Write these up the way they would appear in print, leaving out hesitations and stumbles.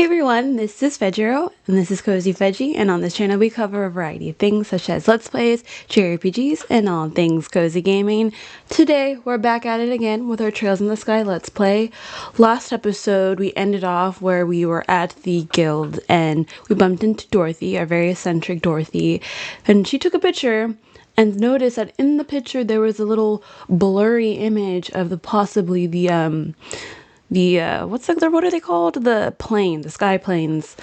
Hey everyone, this is Vegiro, and this is Cozy Veggie, and on this channel we cover a variety of things such as Let's Plays, JRPGs, and all things cozy gaming. Today, we're back at it again with our Trails in the Sky Let's Play. Last episode, we ended off where we were at the guild, and we bumped into Dorothy, our very eccentric Dorothy, and she took a picture, and noticed that in the picture there was a little blurry image of possibly what are they called? The sky planes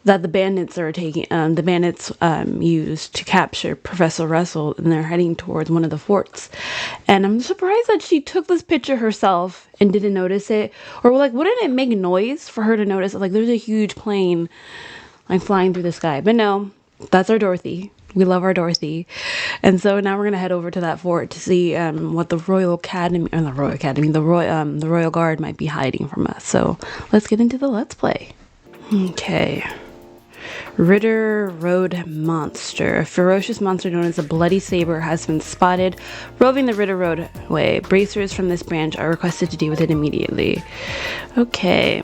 that the bandits are taking. The bandits used to capture Professor Russell, and they're heading towards one of the forts. And I'm surprised that she took this picture herself and didn't notice it, or like, wouldn't it make noise for her to notice? Like, there's a huge plane like flying through the sky, but no, that's our Dorothy. We love our Dorothy. And so now we're going to head over to that fort to see what the Royal Academy, or the Royal Academy, the Royal Guard might be hiding from us. So let's get into the Let's Play. Okay. Ritter Road Monster. A ferocious monster known as a Bloody Saber has been spotted roving the Ritter Roadway. Bracers from this branch are requested to deal with it immediately. Okay.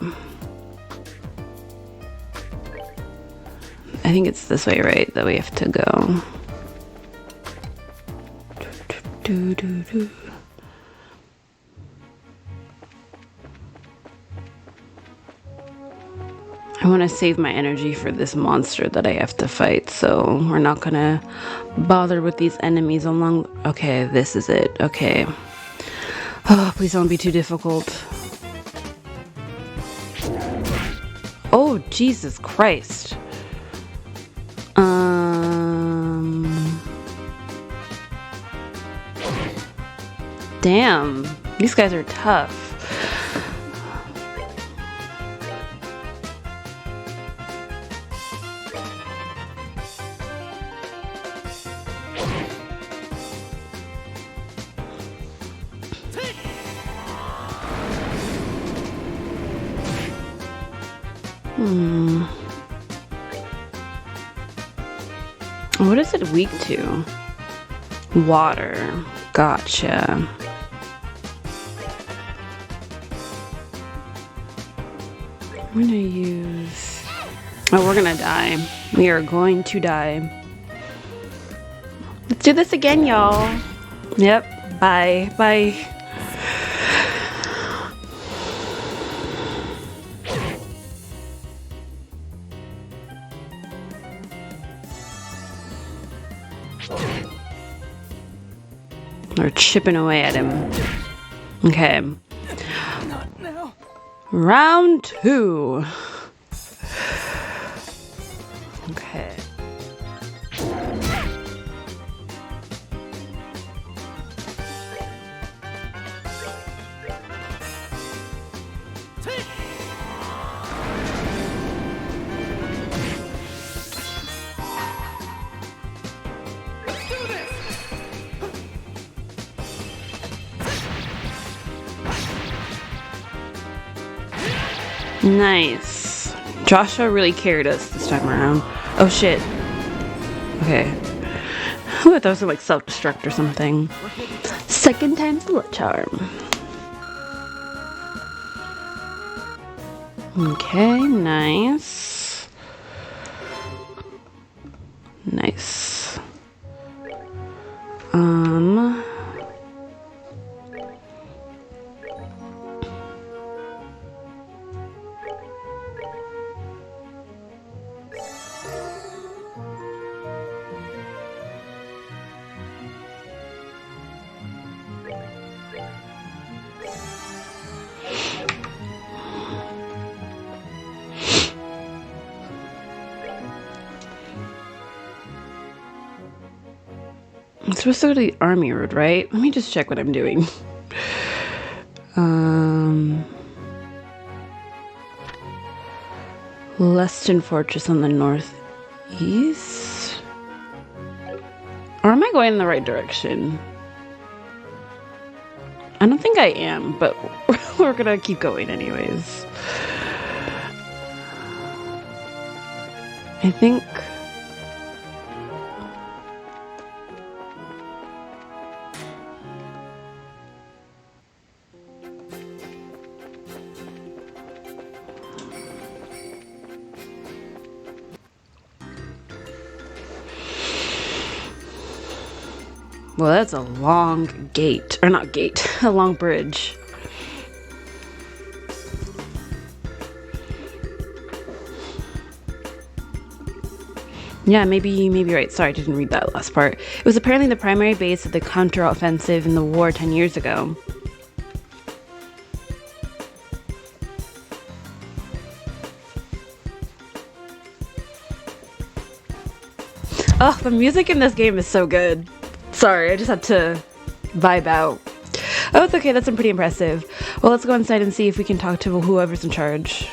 I think it's this way, right? That we have to go. I want to save my energy for this monster that I have to fight, so we're not gonna bother with these enemies along. Okay, this is it. Okay. Oh, please don't be too difficult. Oh, Jesus Christ. Damn, these guys are tough. What is it weak to? Water. Gotcha. I'm gonna use... Oh, we're gonna die. We are going to die. Let's do this again, y'all. Yep. Bye. Bye. We're chipping away at him. Okay. Not now. Round 2. Okay. Let's do this. Nice. Joshua really carried us this time around. Oh shit. Okay. I thought that was like self-destruct or something. Second time's the luck charm. Okay, nice. Nice. I'm supposed to go to the army road, right? Let me just check what I'm doing. Leston Fortress on the northeast? Or am I going in the right direction? I don't think I am, but we're gonna keep going anyways. I think... Well, that's a long gate. Or not gate. A long bridge. Yeah, maybe you're right. Sorry, I didn't read that last part. It was apparently the primary base of the counteroffensive in the war 10 years ago. Oh, the music in this game is so good. Sorry, I just had to vibe out. Oh, it's okay. That's pretty impressive. Well, let's go inside and see if we can talk to whoever's in charge.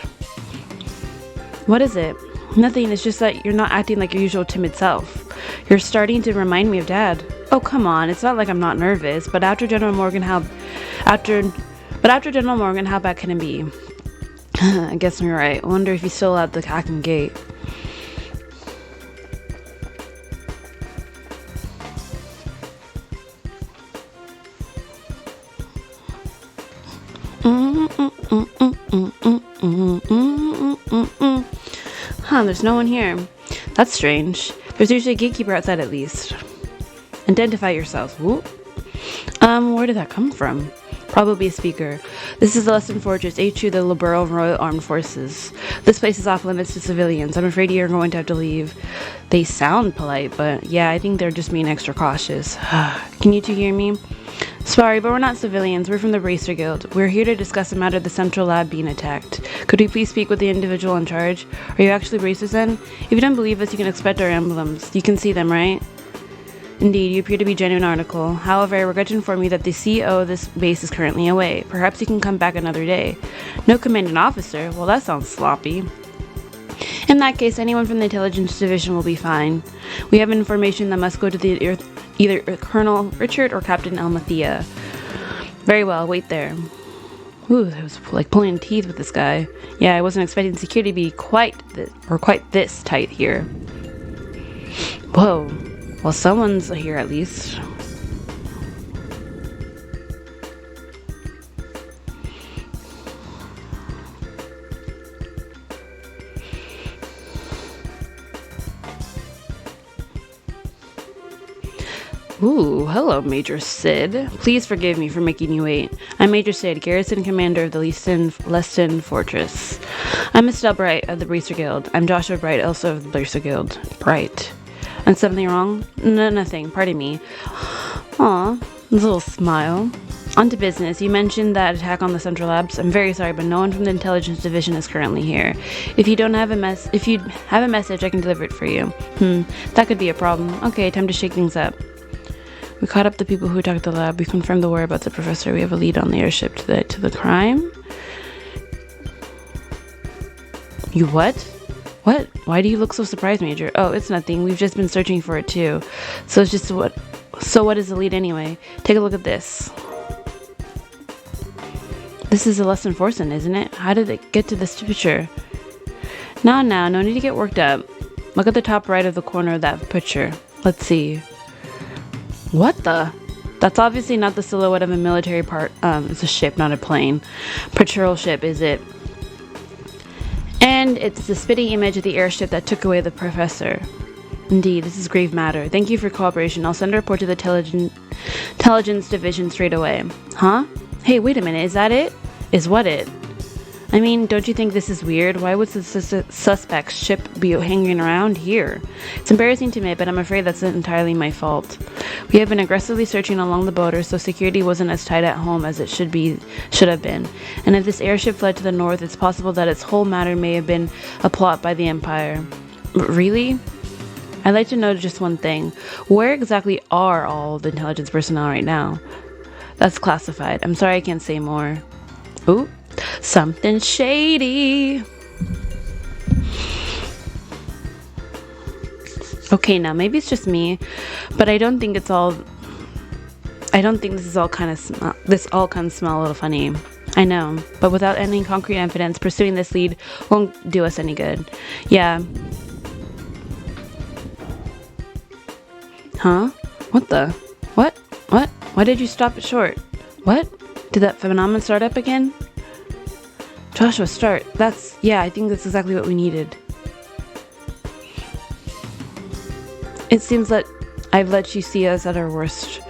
What is it? Nothing. It's just that you're not acting like your usual timid self. You're starting to remind me of Dad. Oh, come on. It's not like I'm not nervous, but after General Morgan, how bad can it be? I guess you're right. I wonder if he's still at the Hacken Gate. There's no one here. That's strange. There's usually a gatekeeper outside at least. Identify yourself. Whoop. Where did that come from? Probably a speaker. This is the Leston Fortress, HQ, the Liberal Royal Armed Forces. This place is off limits to civilians. I'm afraid you're going to have to leave. They sound polite, but yeah, I think they're just being extra cautious. Can you two hear me? Sorry, but we're not civilians. We're from the Bracer Guild. We're here to discuss the matter of the central lab being attacked. Could we please speak with the individual in charge? Are you actually Bracers then? If you don't believe us, you can expect our emblems. You can see them, right? Indeed, you appear to be a genuine article. However, I regret to inform you that the CEO of this base is currently away. Perhaps you can come back another day. No commanding officer? Well, that sounds sloppy. In that case, anyone from the intelligence division will be fine. We have information that must go to the either Colonel Richard or Captain Almathea. Very well, wait there. Ooh, it was like pulling teeth with this guy. Yeah, I wasn't expecting security to be quite this tight here. Whoa. Well, someone's here at least. Ooh, hello, Major Sid. Please forgive me for making you wait. I'm Major Sid, Garrison Commander of the Leston Fortress. I'm Estelle Bright of the Bracer Guild. I'm Joshua Bright, also of the Bracer Guild. Bright. And something wrong? No, nothing. Pardon me. Aw, a little smile. On to business. You mentioned that attack on the Central Labs. I'm very sorry, but no one from the Intelligence Division is currently here. If you have a message, I can deliver it for you. That could be a problem. Okay, time to shake things up. We caught up the people who attacked the lab. We confirmed the whereabouts of the professor. We have a lead on the airship to the crime. You what? What? Why do you look so surprised, Major? Oh, it's nothing. We've just been searching for it too. So it's just what? So what is the lead anyway? Take a look at this. This is a Leston Forson, isn't it? How did it get to this picture? No need to get worked up. Look at the top right of the corner of that picture. Let's see. What the? That's obviously not the silhouette of a military part. It's a ship, not a plane. Patrol ship, is it? And it's the spitting image of the airship that took away the professor. Indeed, this is grave matter. Thank you for cooperation. I'll send a report to the intelligence division straight away. Huh? Hey, wait a minute. Is that it? Is what it? I mean, don't you think this is weird? Why would the suspect's ship be hanging around here? It's embarrassing to admit, but I'm afraid that's entirely my fault. We have been aggressively searching along the border, so security wasn't as tight at home as it should have been. And if this airship fled to the north, it's possible that its whole matter may have been a plot by the Empire. Really? I'd like to know just one thing. Where exactly are all the intelligence personnel right now? That's classified. I'm sorry I can't say more. Ooh. Something shady. Okay, now maybe it's just me, but I don't think this all kind of smell a little funny. I know, but without any concrete evidence, pursuing this lead won't do us any good. Yeah. Huh? What the? What? Why did you stop it short? What? Did that phenomenon start up again? Joshua, start. I think that's exactly what we needed. It seems that I've let you see us at our worst.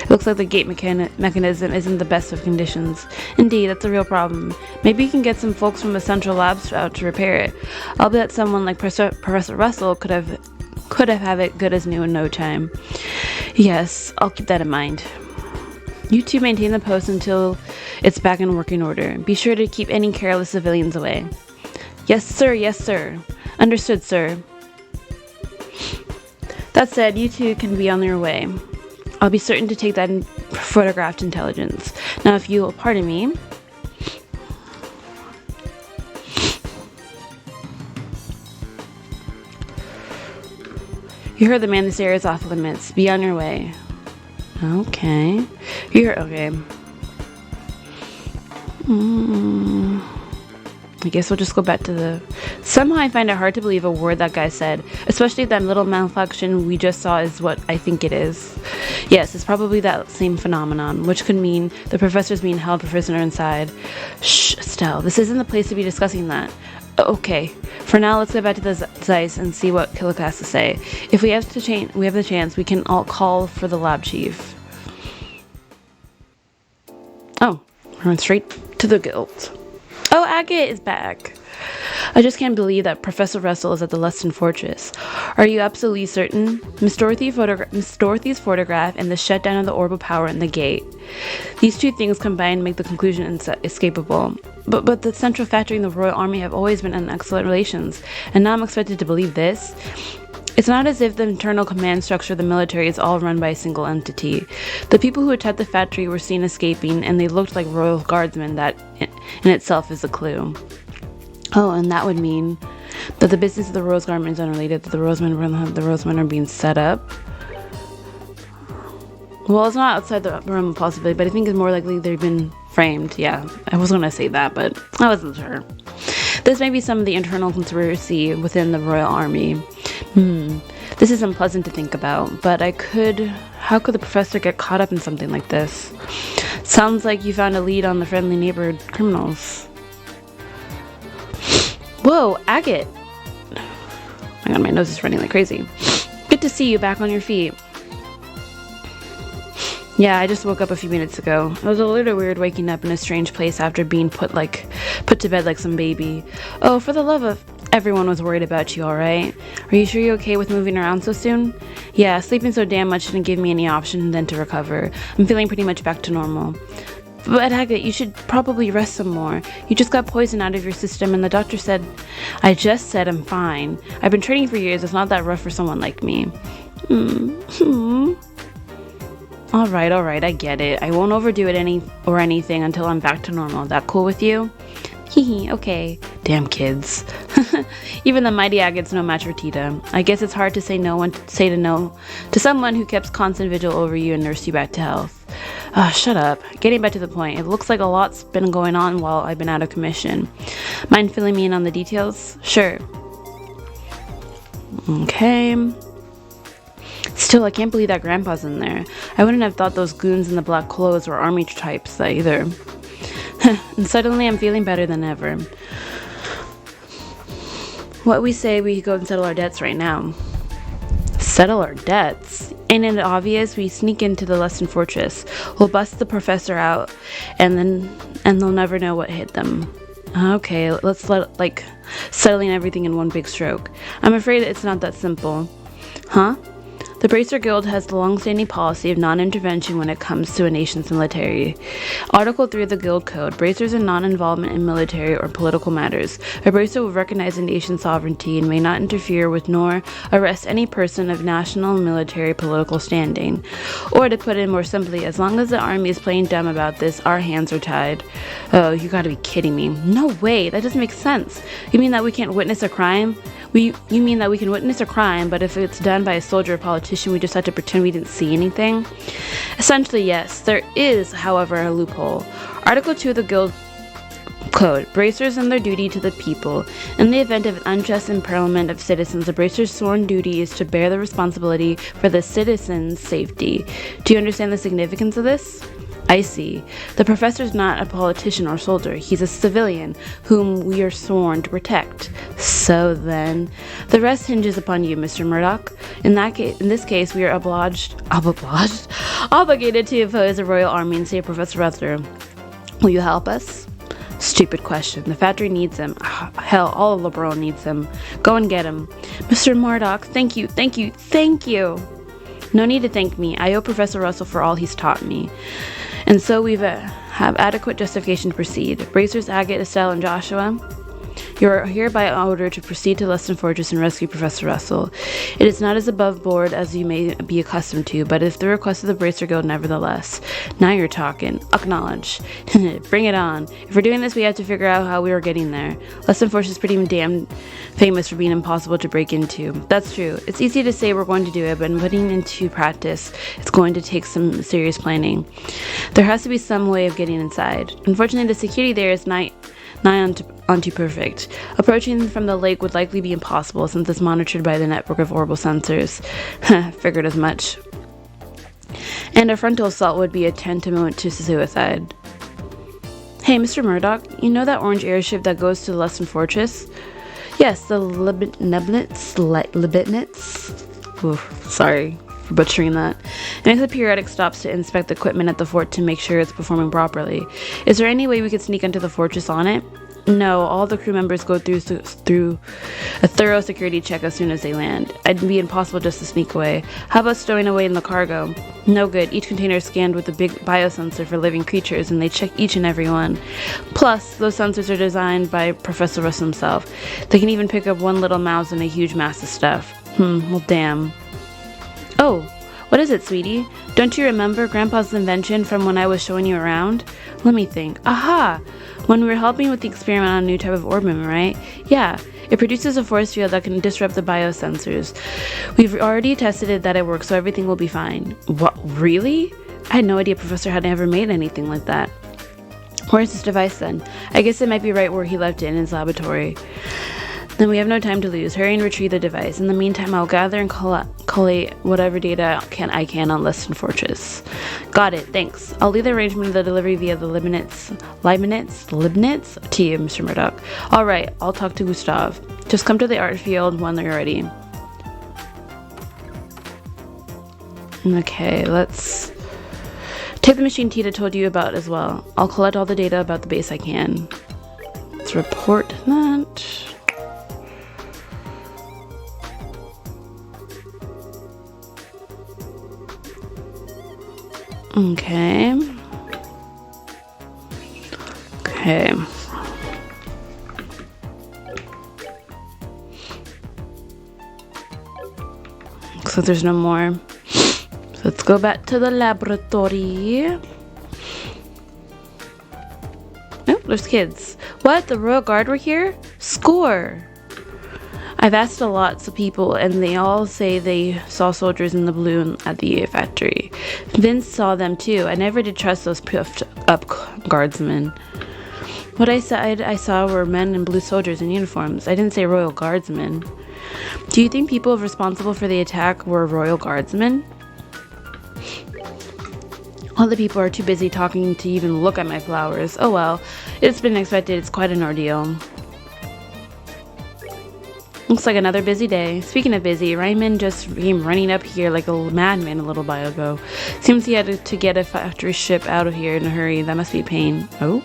It looks like the gate mechanism isn't the best of conditions. Indeed, that's a real problem. Maybe you can get some folks from the central labs out to repair it. I'll bet someone like Professor Russell could have it good as new in no time. Yes, I'll keep that in mind. You two maintain the post until it's back in working order. Be sure to keep any careless civilians away. Yes, sir. Yes, sir. Understood, sir. That said, you two can be on your way. I'll be certain to take that photographed intelligence. Now, if you will pardon me. You heard the man. This area is off limits. Be on your way. Okay. Okay. I guess we'll just go back to the... Somehow I find it hard to believe a word that guy said, especially if that little malfunction we just saw is what I think it is. Yes, it's probably that same phenomenon, which could mean the professor's being held prisoner inside. Shh, Estelle, this isn't the place to be discussing that. Okay, for now let's go back to the Zeiss and see what Killick has to say. If we have the chance, we can all call for the lab chief. Oh, we're going straight to the guild. Oh, Agate is back. I just can't believe that Professor Russell is at the Luston Fortress. Are you absolutely certain? Miss Dorothy's photograph and the shutdown of the orbital power in the gate. These two things combined make the conclusion inescapable. But the Central Factory and the Royal Army have always been in excellent relations, and now I'm expected to believe this? It's not as if the internal command structure of the military is all run by a single entity. The people who attacked the factory were seen escaping, and they looked like royal guardsmen. That in itself is a clue. Oh, and that would mean that the business of the Rose Garment is unrelated, that the Rosemen are being set up. Well, it's not outside the realm of possibility, but I think it's more likely they've been framed. Yeah, I was going to say that, but I wasn't sure. This may be some of the internal conspiracy within the Royal Army. This is unpleasant to think about, but how could the professor get caught up in something like this? Sounds like you found a lead on the friendly neighborhood criminals. Whoa, Agate! My god, my nose is running like crazy. Good to see you back on your feet. Yeah, I just woke up a few minutes ago. It was a little weird waking up in a strange place after being put to bed like some baby. Oh, for the love of... Everyone was worried about you, alright? Are you sure you're okay with moving around so soon? Yeah, sleeping so damn much didn't give me any option than to recover. I'm feeling pretty much back to normal. But Agate, you should probably rest some more. You just got poison out of your system and the doctor said... I just said I'm fine. I've been training for years. It's not that rough for someone like me. Alright, I get it. I won't overdo it anything until I'm back to normal. That cool with you? Hehe, okay. Damn kids. Even the mighty Agate's no match for Tita. I guess it's hard to say no to someone who kept constant vigil over you and nursed you back to health. Shut up. Getting back to the point, it looks like a lot's been going on while I've been out of commission. Mind filling me in on the details? Sure. Okay. Still, I can't believe that Grandpa's in there. I wouldn't have thought those goons in the black clothes were army types either. And suddenly I'm feeling better than ever. What we say we go and settle our debts right now. Settle our debts? Ain't it obvious? We sneak into the Luston Fortress. We'll bust the professor out, and they'll never know what hit them. Okay, let's settling everything in one big stroke. I'm afraid it's not that simple. Huh? The Bracer Guild has the long-standing policy of non-intervention when it comes to a nation's military. Article 3 of the Guild Code, Bracers are non-involvement in military or political matters. A Bracer will recognize a nation's sovereignty and may not interfere with nor arrest any person of national, military, political standing. Or to put it more simply, as long as the army is playing dumb about this, our hands are tied. Oh, you gotta be kidding me. No way, that doesn't make sense. You mean that we can't witness a crime? You mean that we can witness a crime, but if it's done by a soldier or politician, we just have to pretend we didn't see anything? Essentially, yes. There is, however, a loophole. Article 2 of the Guild Code. Bracers and their duty to the people. In the event of an unjust impairment of citizens, the Bracer's sworn duty is to bear the responsibility for the citizens' safety. Do you understand the significance of this? I see. The professor's not a politician or soldier. He's a civilian whom we are sworn to protect. So then, the rest hinges upon you, Mr. Murdoch. In this case, we are obligated to oppose the royal army and save Professor Ruther. Will you help us? Stupid question. The factory needs him. Hell, all of Liberal needs him. Go and get him. Mr. Murdoch, thank you, thank you, thank you. No need to thank me. I owe Professor Russell for all he's taught me. And so we have adequate justification to proceed. Bracers, Agate, Estelle, and Joshua, you are hereby ordered to proceed to Luston Fortress and rescue Professor Russell. It is not as above board as you may be accustomed to, but it's the request of the Bracer Guild nevertheless. Now you're talking. Acknowledge. Bring it on. If we're doing this, we have to figure out how we are getting there. Luston Fortress is pretty damn famous for being impossible to break into. That's true. It's easy to say we're going to do it, but in putting into practice, it's going to take some serious planning. There has to be some way of getting inside. Unfortunately, the security there is nigh onto perfect. Approaching from the lake would likely be impossible since it's monitored by the network of orbital sensors. Figured as much. And a frontal assault would be a tantamount to suicide. Hey, Mr. Murdoch, you know that orange airship that goes to the Luston Fortress? Yes, the Libnitz. Sorry for butchering that. It makes the periodic stops to inspect the equipment at the fort to make sure it's performing properly. Is there any way we could sneak into the fortress on it? No, all the crew members go through a thorough security check as soon as they land. It'd be impossible just to sneak away. How about stowing away in the cargo? No good. Each container is scanned with a big biosensor for living creatures, and they check each and every one. Plus, those sensors are designed by Professor Russ himself. They can even pick up one little mouse in a huge mass of stuff. Well damn. Oh, what is it, sweetie? Don't you remember Grandpa's invention from when I was showing you around? Let me think. Aha! When we were helping with the experiment on a new type of orbium, right? Yeah, it produces a force field that can disrupt the biosensors. We've already tested it that it works, so everything will be fine. What, really? I had no idea Professor had ever made anything like that. Where's this device then? I guess it might be right where he left it in his laboratory. Then we have no time to lose. Hurry and retrieve the device. In the meantime, I'll gather and collate whatever data I can on Luston Fortress. Got it, thanks. I'll leave the arrangement of the delivery via the Leibniz to you, Mr. Murdoch. Alright, I'll talk to Gustav. Just come to the art field when you're ready. Okay, let's take the machine Tita told you about as well. I'll collect all the data about the base I can. Let's report that. Okay. So there's no more. So let's go back to the laboratory. Oh, there's kids. What? The Royal Guard were here? Score! I've asked a lot of people, and they all say they saw soldiers in the balloon at the factory. Vince saw them too. I never did trust those puffed up guardsmen. What I saw were men in blue soldiers in uniforms. I didn't say Royal Guardsmen. Do you think people responsible for the attack were Royal Guardsmen? All the people are too busy talking to even look at my flowers. Oh well, it's been expected. It's quite an ordeal. Looks like another busy day. Speaking of busy, Ryman just came running up here like a madman a little while ago. Seems he had to get a factory ship out of here in a hurry. That must be a pain. Oh?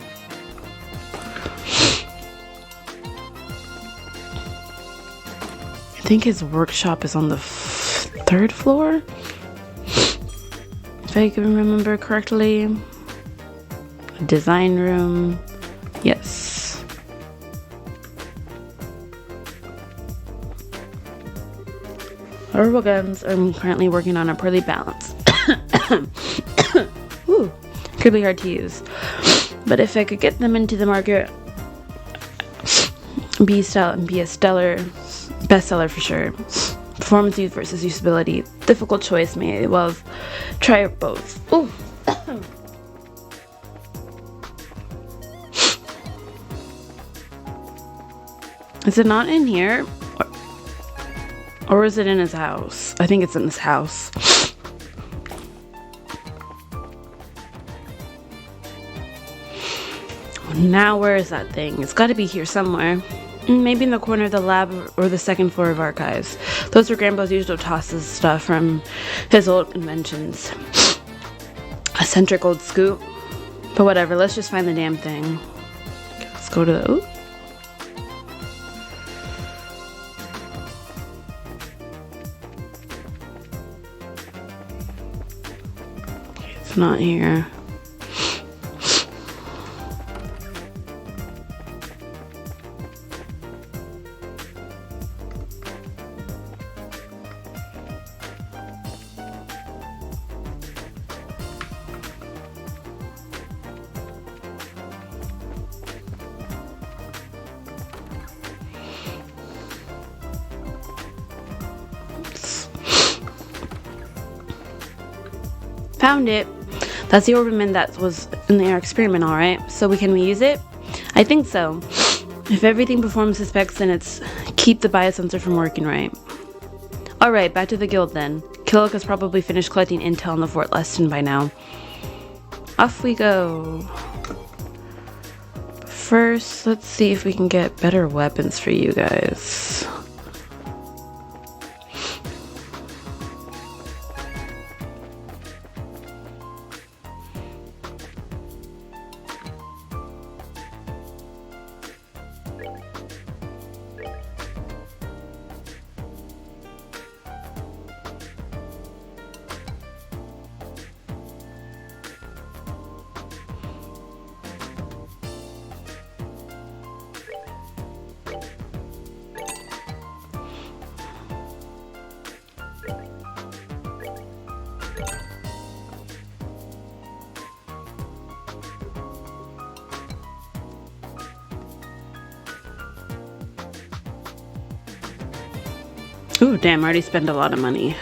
I think his workshop is on the third floor? If I can remember correctly. Design room. Yes. Orbital guns I'm currently working on are poorly balanced. Ooh, could be hard to use. But if I could get them into the market, be a stellar bestseller for sure. Performance use versus usability. Difficult choice, may well try both. Ooh. Is it not in here? Or is it in his house? I think it's in his house. Now where is that thing? It's gotta be here somewhere. Maybe in the corner of the lab or the second floor of archives. Those are Grandpa's usual tosses stuff from his old inventions. Eccentric old scoop. But whatever, let's just find the damn thing. Let's go to the... Ooh. It's not here. Found it. That's the Orbiment that was in our experiment, alright? So can we use it? I think so. If everything performs the specs, then it's keep the biosensor from working right. Alright, back to the guild then. Killick has probably finished collecting intel on the Fort Leston by now. Off we go. First, let's see if we can get better weapons for you guys. Ooh, damn, I already spent a lot of money.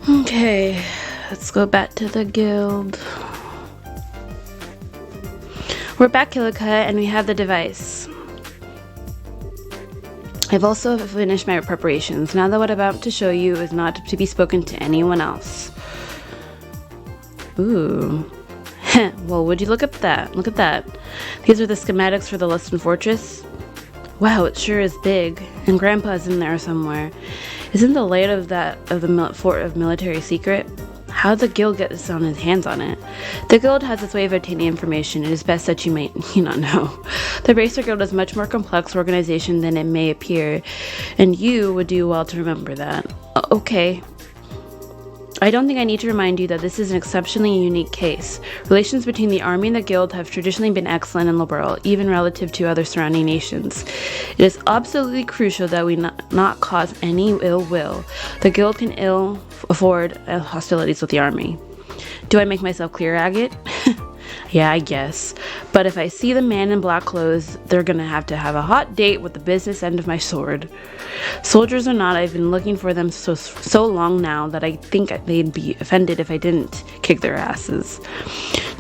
Okay, let's go back to the guild. We're back, Killica, and we have the device. I've also finished my preparations. Now that what I'm about to show you is not to be spoken to anyone else. Ooh. Well, would you look at that? Look at that. These are the schematics for the Leston Fortress. Wow, it sure is big. And Grandpa's in there somewhere. Isn't the layout of the fort of military secret? How'd the guild get this on his hands on it? The guild has its way of obtaining information. It is best that you may not know. The Bracer Guild is a much more complex organization than it may appear, and you would do well to remember that. Okay. I don't think I need to remind you that this is an exceptionally unique case. Relations between the army and the guild have traditionally been excellent and liberal, even relative to other surrounding nations. It is absolutely crucial that we not cause any ill will. The guild can ill afford hostilities with the army. Do I make myself clear, Agate? Yeah, I guess. But if I see the man in black clothes, they're gonna have to have a hot date with the business end of my sword. Soldiers or not, I've been looking for them so long now that I think they'd be offended if I didn't kick their asses.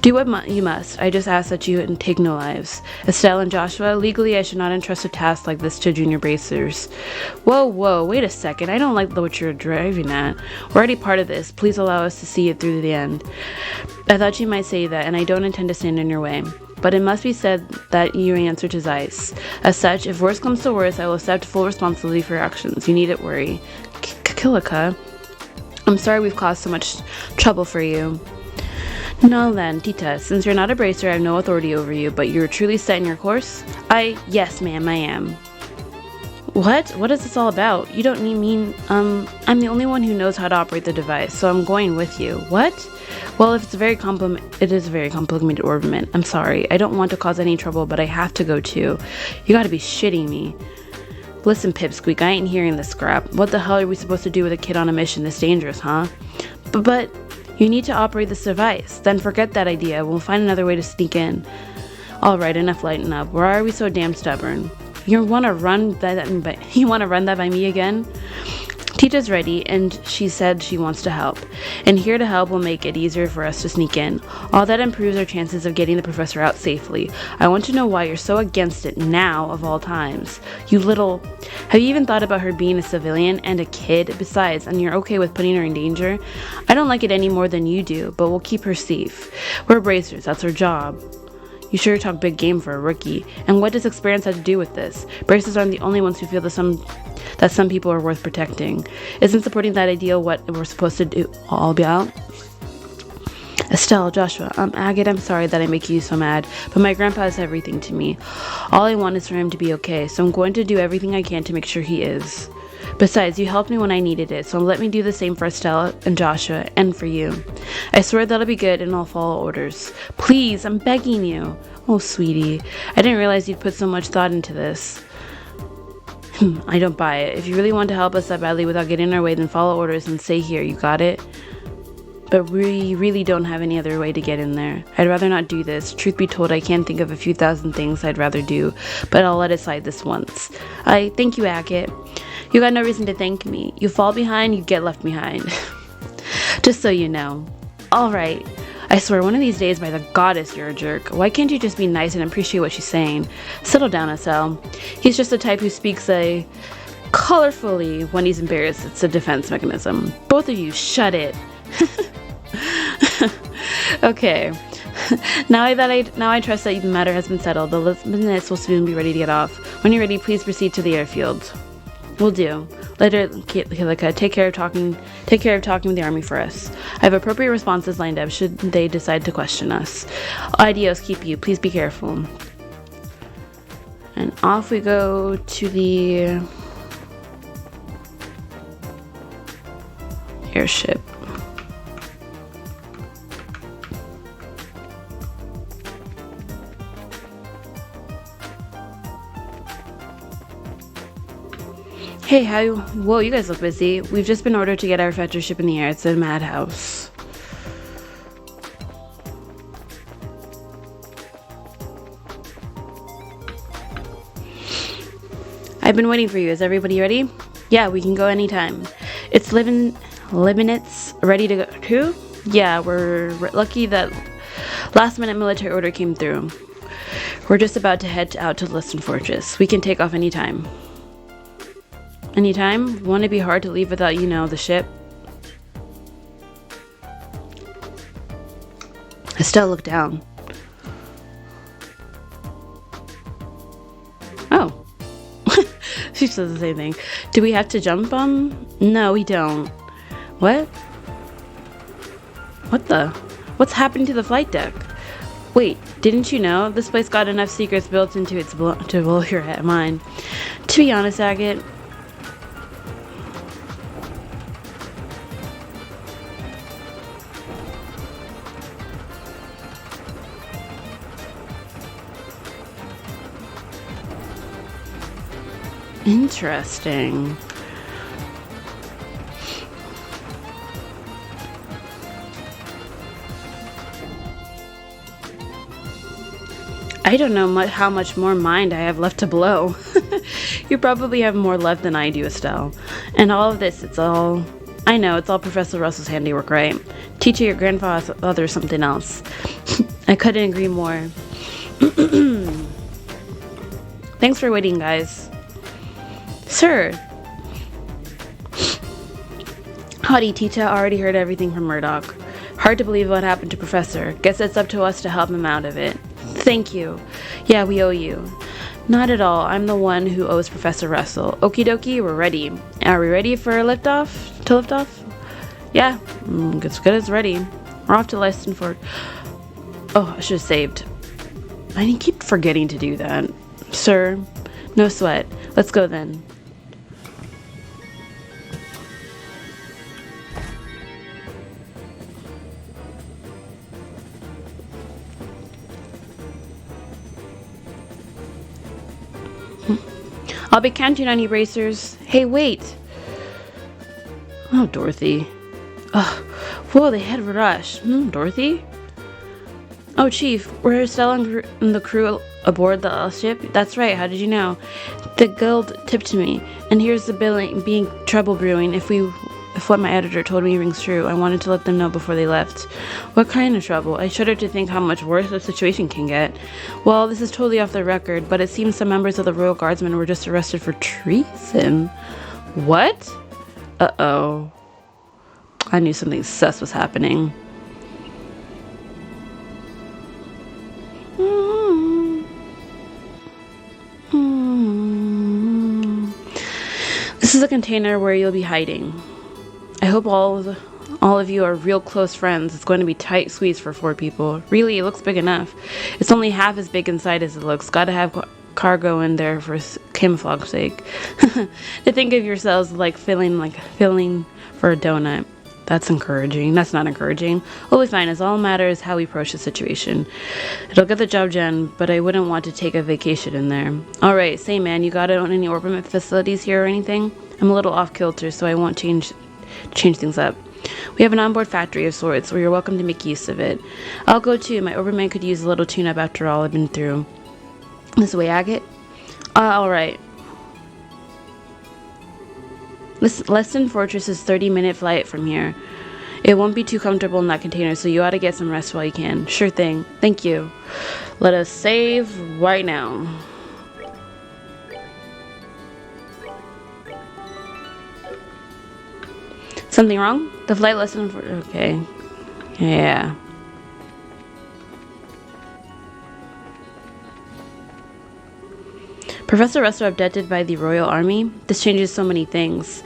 Do what you must. I just ask that you take no lives. Estelle and Joshua, legally I should not entrust a task like this to junior bracers. Whoa, wait a second. I don't like what you're driving at. We're already part of this. Please allow us to see it through to the end. I thought you might say that, and I don't intend to stand in your way. But it must be said that you answer to Zeiss. As such, if worse comes to worse, I will accept full responsibility for your actions. You needn't worry. Killica, I'm sorry we've caused so much trouble for you. No then, Tita, since you're not a bracer, I have no authority over you, but you're truly set in your course? Yes ma'am, I am. What? What is this all about? You don't mean, I'm the only one who knows how to operate the device, so I'm going with you. What? Well, if it is a very complicated orbiment. I'm sorry. I don't want to cause any trouble, but I have to go too. You gotta be shitting me. Listen, Pipsqueak, I ain't hearing this crap. What the hell are we supposed to do with a kid on a mission this dangerous, huh? But you need to operate this device. Then forget that idea. We'll find another way to sneak in. Alright, enough lighten up. Why are we so damn stubborn? You want to run that by me again? Tita's ready, and she said she wants to help. And here to help will make it easier for us to sneak in. All that improves our chances of getting the professor out safely. I want to know why you're so against it now of all times. You little... Have you even thought about her being a civilian and a kid? Besides, and you're okay with putting her in danger? I don't like it any more than you do, but we'll keep her safe. We're bracers, that's our job. You sure talk big game for a rookie. And what does experience have to do with this? Bracers aren't the only ones who feel that some people are worth protecting. Isn't supporting that ideal what we're supposed to do all about? Estelle, Joshua, Agate, I'm sorry that I make you so mad, but my grandpa is everything to me. All I want is for him to be okay, so I'm going to do everything I can to make sure he is. Besides, you helped me when I needed it, so let me do the same for Estelle and Joshua, and for you. I swear that'll be good, and I'll follow orders. Please, I'm begging you. Oh, sweetie, I didn't realize you'd put so much thought into this. I don't buy it. If you really want to help us that badly without getting in our way, then follow orders and stay here. You got it? But we really don't have any other way to get in there. I'd rather not do this. Truth be told, I can't think of a few thousand things I'd rather do, but I'll let it slide this once. I thank you, Agate. You got no reason to thank me. You fall behind, you get left behind. Just so you know. Alright. I swear, one of these days, by the goddess, you're a jerk. Why can't you just be nice and appreciate what she's saying? Settle down, Estelle. He's just the type who speaks colorfully when he's embarrassed. It's a defense mechanism. Both of you, shut it. Okay. Now I trust that the matter has been settled. The lieutenants will soon be ready to get off. When you're ready, please proceed to the airfield. Will do. Later, Kilika, take care of talking with the army for us. I have appropriate responses lined up should they decide to question us. Adios, keep you. Please be careful. And off we go to the airship. Hey, whoa, you guys look busy. We've just been ordered to get our fetcher ship in the air. It's a madhouse. I've been waiting for you. Is everybody ready? Yeah, we can go anytime. It's Leibniz ready to go too? Yeah, we're lucky that last minute military order came through. We're just about to head out to the Liston Fortress. We can take off anytime. Anytime? Won't it be hard to leave without, the ship? Estelle looked down. Oh. She says the same thing. Do we have to jump them? No, we don't. What? What's happening to the flight deck? Wait, didn't you know? This place got enough secrets built into it to blow your mind. To be honest, Agate, interesting. I don't know how much more mind I have left to blow. You probably have more left than I do, Estelle. And all of this, I know, it's all Professor Russell's handiwork, right? Teacher, your grandfather, something else. I couldn't agree more. Thanks for waiting, guys. Sir. Howdy, Tita. Already heard everything from Murdoch. Hard to believe what happened to Professor. Guess it's up to us to help him out of it. Thank you. Yeah, we owe you. Not at all. I'm the one who owes Professor Russell. Okie dokie, we're ready. Are we ready for a lift off? Yeah, as good as ready. We're off to Liston Fort. Oh, I should have saved. I keep forgetting to do that. Sir, no sweat. Let's go then. I'll be counting on you, Bracers. Hey, wait. Oh, Dorothy. Whoa, they had rush. Dorothy? Oh, Chief, we're still on the crew aboard the ship? That's right, how did you know? The guild tipped me, and here's the billing being trouble brewing if what my editor told me rings true. I wanted to let them know before they left. What kind of trouble? I shudder to think how much worse the situation can get. Well, this is totally off the record, but it seems some members of the Royal Guardsmen were just arrested for treason. What? Uh-oh. I knew something sus was happening. This is a container where you'll be hiding. I hope all of you are real close friends. It's going to be tight squeeze for 4 people. Really, it looks big enough. It's only half as big inside as it looks. Gotta have cargo in there for camouflage sake. To think of yourselves like filling for a donut. That's encouraging. That's not encouraging. We'll be fine. As all matters how we approach the situation. It'll get the job done, but I wouldn't want to take a vacation in there. Alright, say man, you got any orbit facilities here or anything? I'm a little off kilter, so I won't change things up. We have an onboard factory of sorts, where you're welcome to make use of it. I'll go too. My Oberman could use a little tune-up after all I've been through. This way, Agate? Alright. Leston Fortress is 30-minute flight from here. It won't be too comfortable in that container, so you ought to get some rest while you can. Sure thing. Thank you. Let us save right now. Something wrong? The flight lesson for... Okay. Yeah. Professor Russell abducted by the Royal Army? This changes so many things.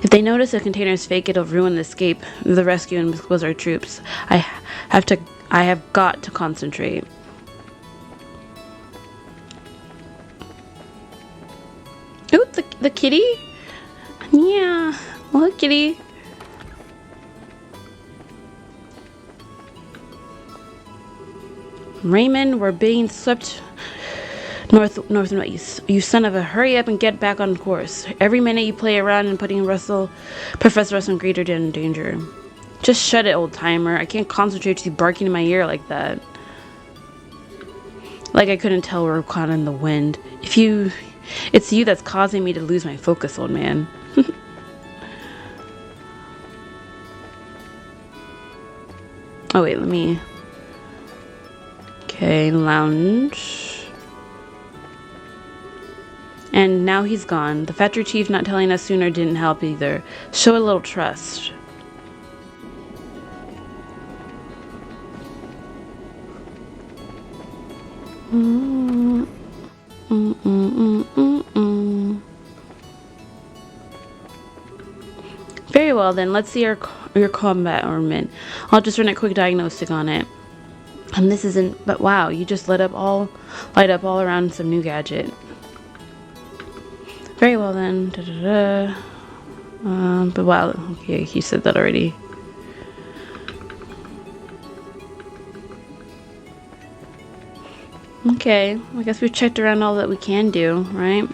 If they notice a container is fake, it'll ruin the escape, the rescue, and expose our troops. I have got to concentrate. Ooh, the kitty? Yeah. Look, kitty. Raymond, we're being swept north and east. You son of a, hurry up and get back on course. Every minute you play around and putting Professor Russell in greater danger. Just shut it, old timer. I can't concentrate with you barking in my ear like that. Like I couldn't tell we're caught in the wind. It's you that's causing me to lose my focus, old man. Oh wait, let me... Okay, lounge. And now he's gone. The factory chief not telling us sooner didn't help either. Show a little trust. Very well then, let's see your combat armament. I'll just run a quick diagnostic on it. And this isn't, but wow, you just light up all around some new gadget. Very well then. But wow, okay, he said that already. Okay, I guess we've checked around all that we can do, right?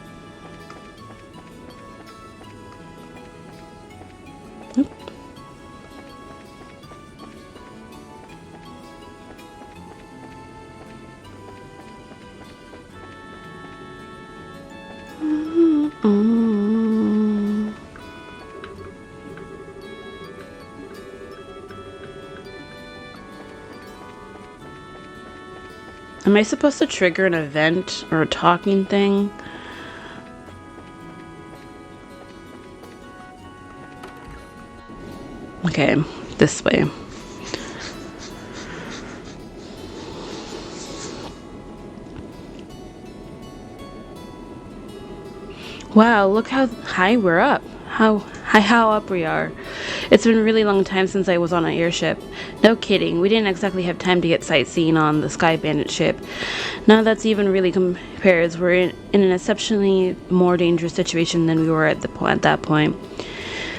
Oop. Am I supposed to trigger an event or a talking thing? Okay, this way. Wow, look how high we're up. How up we are. It's been a really long time since I was on an airship. No kidding, we didn't exactly have time to get sightseeing on the Sky Bandit ship. None of that's even really compares. We're in an exceptionally more dangerous situation than we were at that point.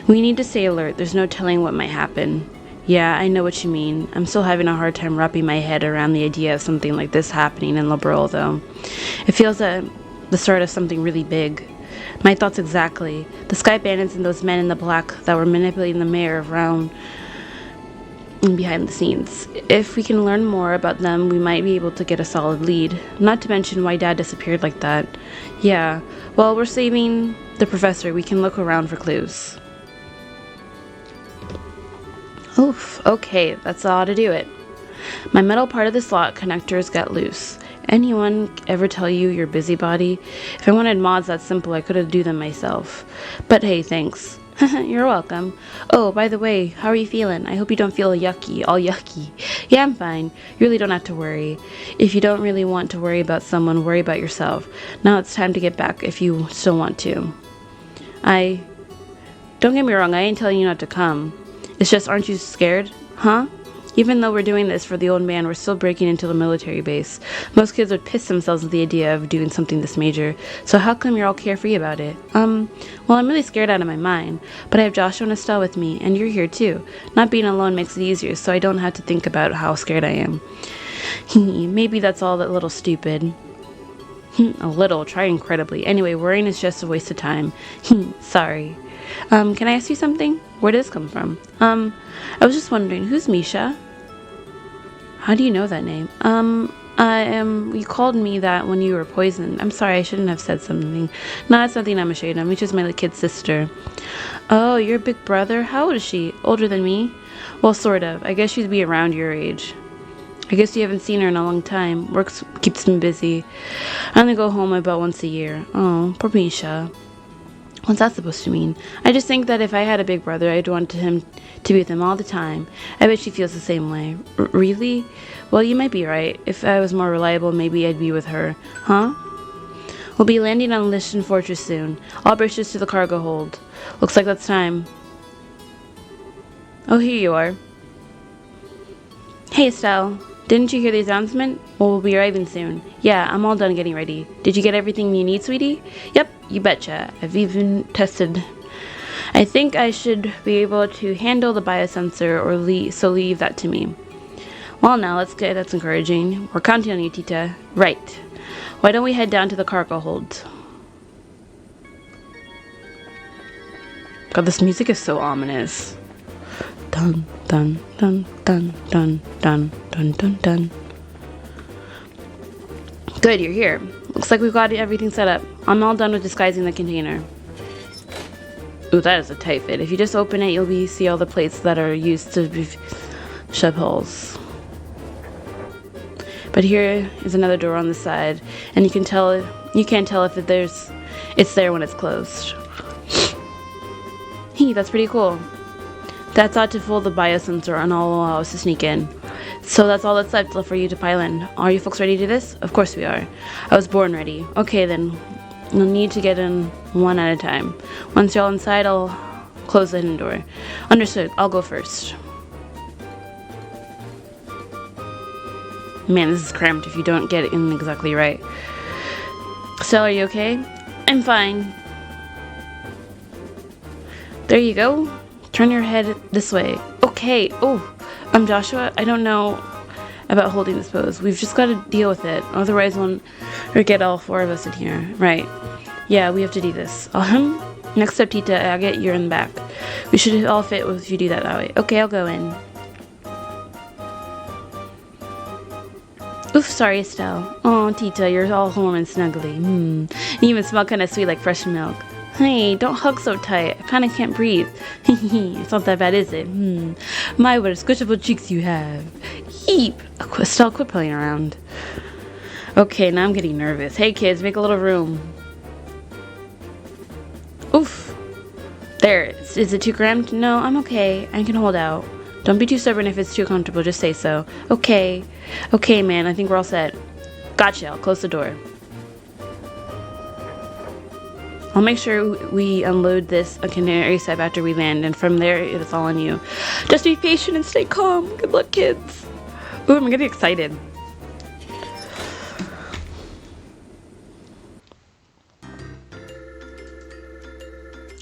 We need to stay alert. There's no telling what might happen. Yeah, I know what you mean. I'm still having a hard time wrapping my head around the idea of something like this happening in Liberl, though. It feels at the start of something really big. My thoughts exactly. The Sky Bandits and those men in the black that were manipulating the mayor around behind the scenes. If we can learn more about them, we might be able to get a solid lead. Not to mention why Dad disappeared like that. Yeah, while we're saving the professor, we can look around for clues. Oof, okay, that's all to do it. My metal part of the slot connectors got loose. Anyone ever tell you you're busybody? If I wanted mods that simple, I could have do them myself. But hey, thanks. You're welcome. Oh, by the way, how are you feeling? I hope you don't feel yucky, all yucky. Yeah, I'm fine. You really don't have to worry. If you don't really want to worry about someone, worry about yourself. Now it's time to get back if you still want to. Don't get me wrong, I ain't telling you not to come. It's just, aren't you scared? Huh? Even though we're doing this for the old man, we're still breaking into the military base. Most kids would piss themselves at the idea of doing something this major. So how come you're all carefree about it? Well, I'm really scared out of my mind. But I have Joshua and Estelle with me, and you're here too. Not being alone makes it easier, so I don't have to think about how scared I am. Maybe that's all that little stupid. A little, try incredibly. Anyway, worrying is just a waste of time. Sorry. Can I ask you something? Where did this come from? I was just wondering, who's Misha? How do you know that name? You called me that when you were poisoned. I'm sorry, I shouldn't have said something. No, it's nothing I'm ashamed of. Misha's my kid sister. Oh, your big brother? How old is she? Older than me? Well, sort of. I guess she'd be around your age. I guess you haven't seen her in a long time. Work keeps me busy. I only go home about once a year. Oh, poor Misha. What's that supposed to mean? I just think that if I had a big brother, I'd want him to be with him all the time. I bet she feels the same way. Really? Well, you might be right. If I was more reliable, maybe I'd be with her. Huh? We'll be landing on Lishton Fortress soon. All bridges to the cargo hold. Looks like that's time. Oh, here you are. Hey, Estelle. Didn't you hear the announcement? Well, we'll be arriving soon. Yeah, I'm all done getting ready. Did you get everything you need, sweetie? Yep, you betcha. I've even tested. I think I should be able to handle the biosensor, or leave that to me. Well, now, that's encouraging. We're counting on you, Tita. Right. Why don't we head down to the cargo hold? God, this music is so ominous. Dun, dun, dun, dun, dun, dun, dun, dun, dun. Good, you're here. Looks like we've got everything set up. I'm all done with disguising the container. Ooh, that is a tight fit. If you just open it, you'll see all the plates that are used to shove holes. But here is another door on the side, and you can't tell if it's there when it's closed. That's pretty cool. That's ought to fool the biosensor and all allow us to sneak in. So that's all that's left for you to pile in. Are you folks ready to do this? Of course we are. I was born ready. Okay then, you'll need to get in one at a time. Once you're all inside, I'll close the hidden door. Understood, I'll go first. Man, this is cramped if you don't get it in exactly right. Stella, are you okay? I'm fine. There you go. Turn your head this way. Okay. Oh, I'm Joshua. I don't know about holding this pose. We've just got to deal with it. Otherwise, we'll get all four of us in here. Right. Yeah, we have to do this. Next up, Tita, I'll get you in the back. We should all fit if you do that way. Okay, I'll go in. Oof, sorry, Estelle. Oh, Tita, you're all warm and snuggly. You even smell kind of sweet like fresh milk. Hey, don't hug so tight. I kind of can't breathe. It's not that bad, is it? My, what squishable cheeks you have. Eep. Estelle, quit playing around. Okay, now I'm getting nervous. Hey, kids, make a little room. Oof. There. Is it too cramped? No, I'm okay. I can hold out. Don't be too stubborn if it's too comfortable. Just say so. Okay. Okay, man. I think we're all set. Gotcha. I'll close the door. I'll make sure we unload this container ASAP after we land, and from there, it's all on you. Just be patient and stay calm. Good luck, kids. Ooh, I'm getting excited.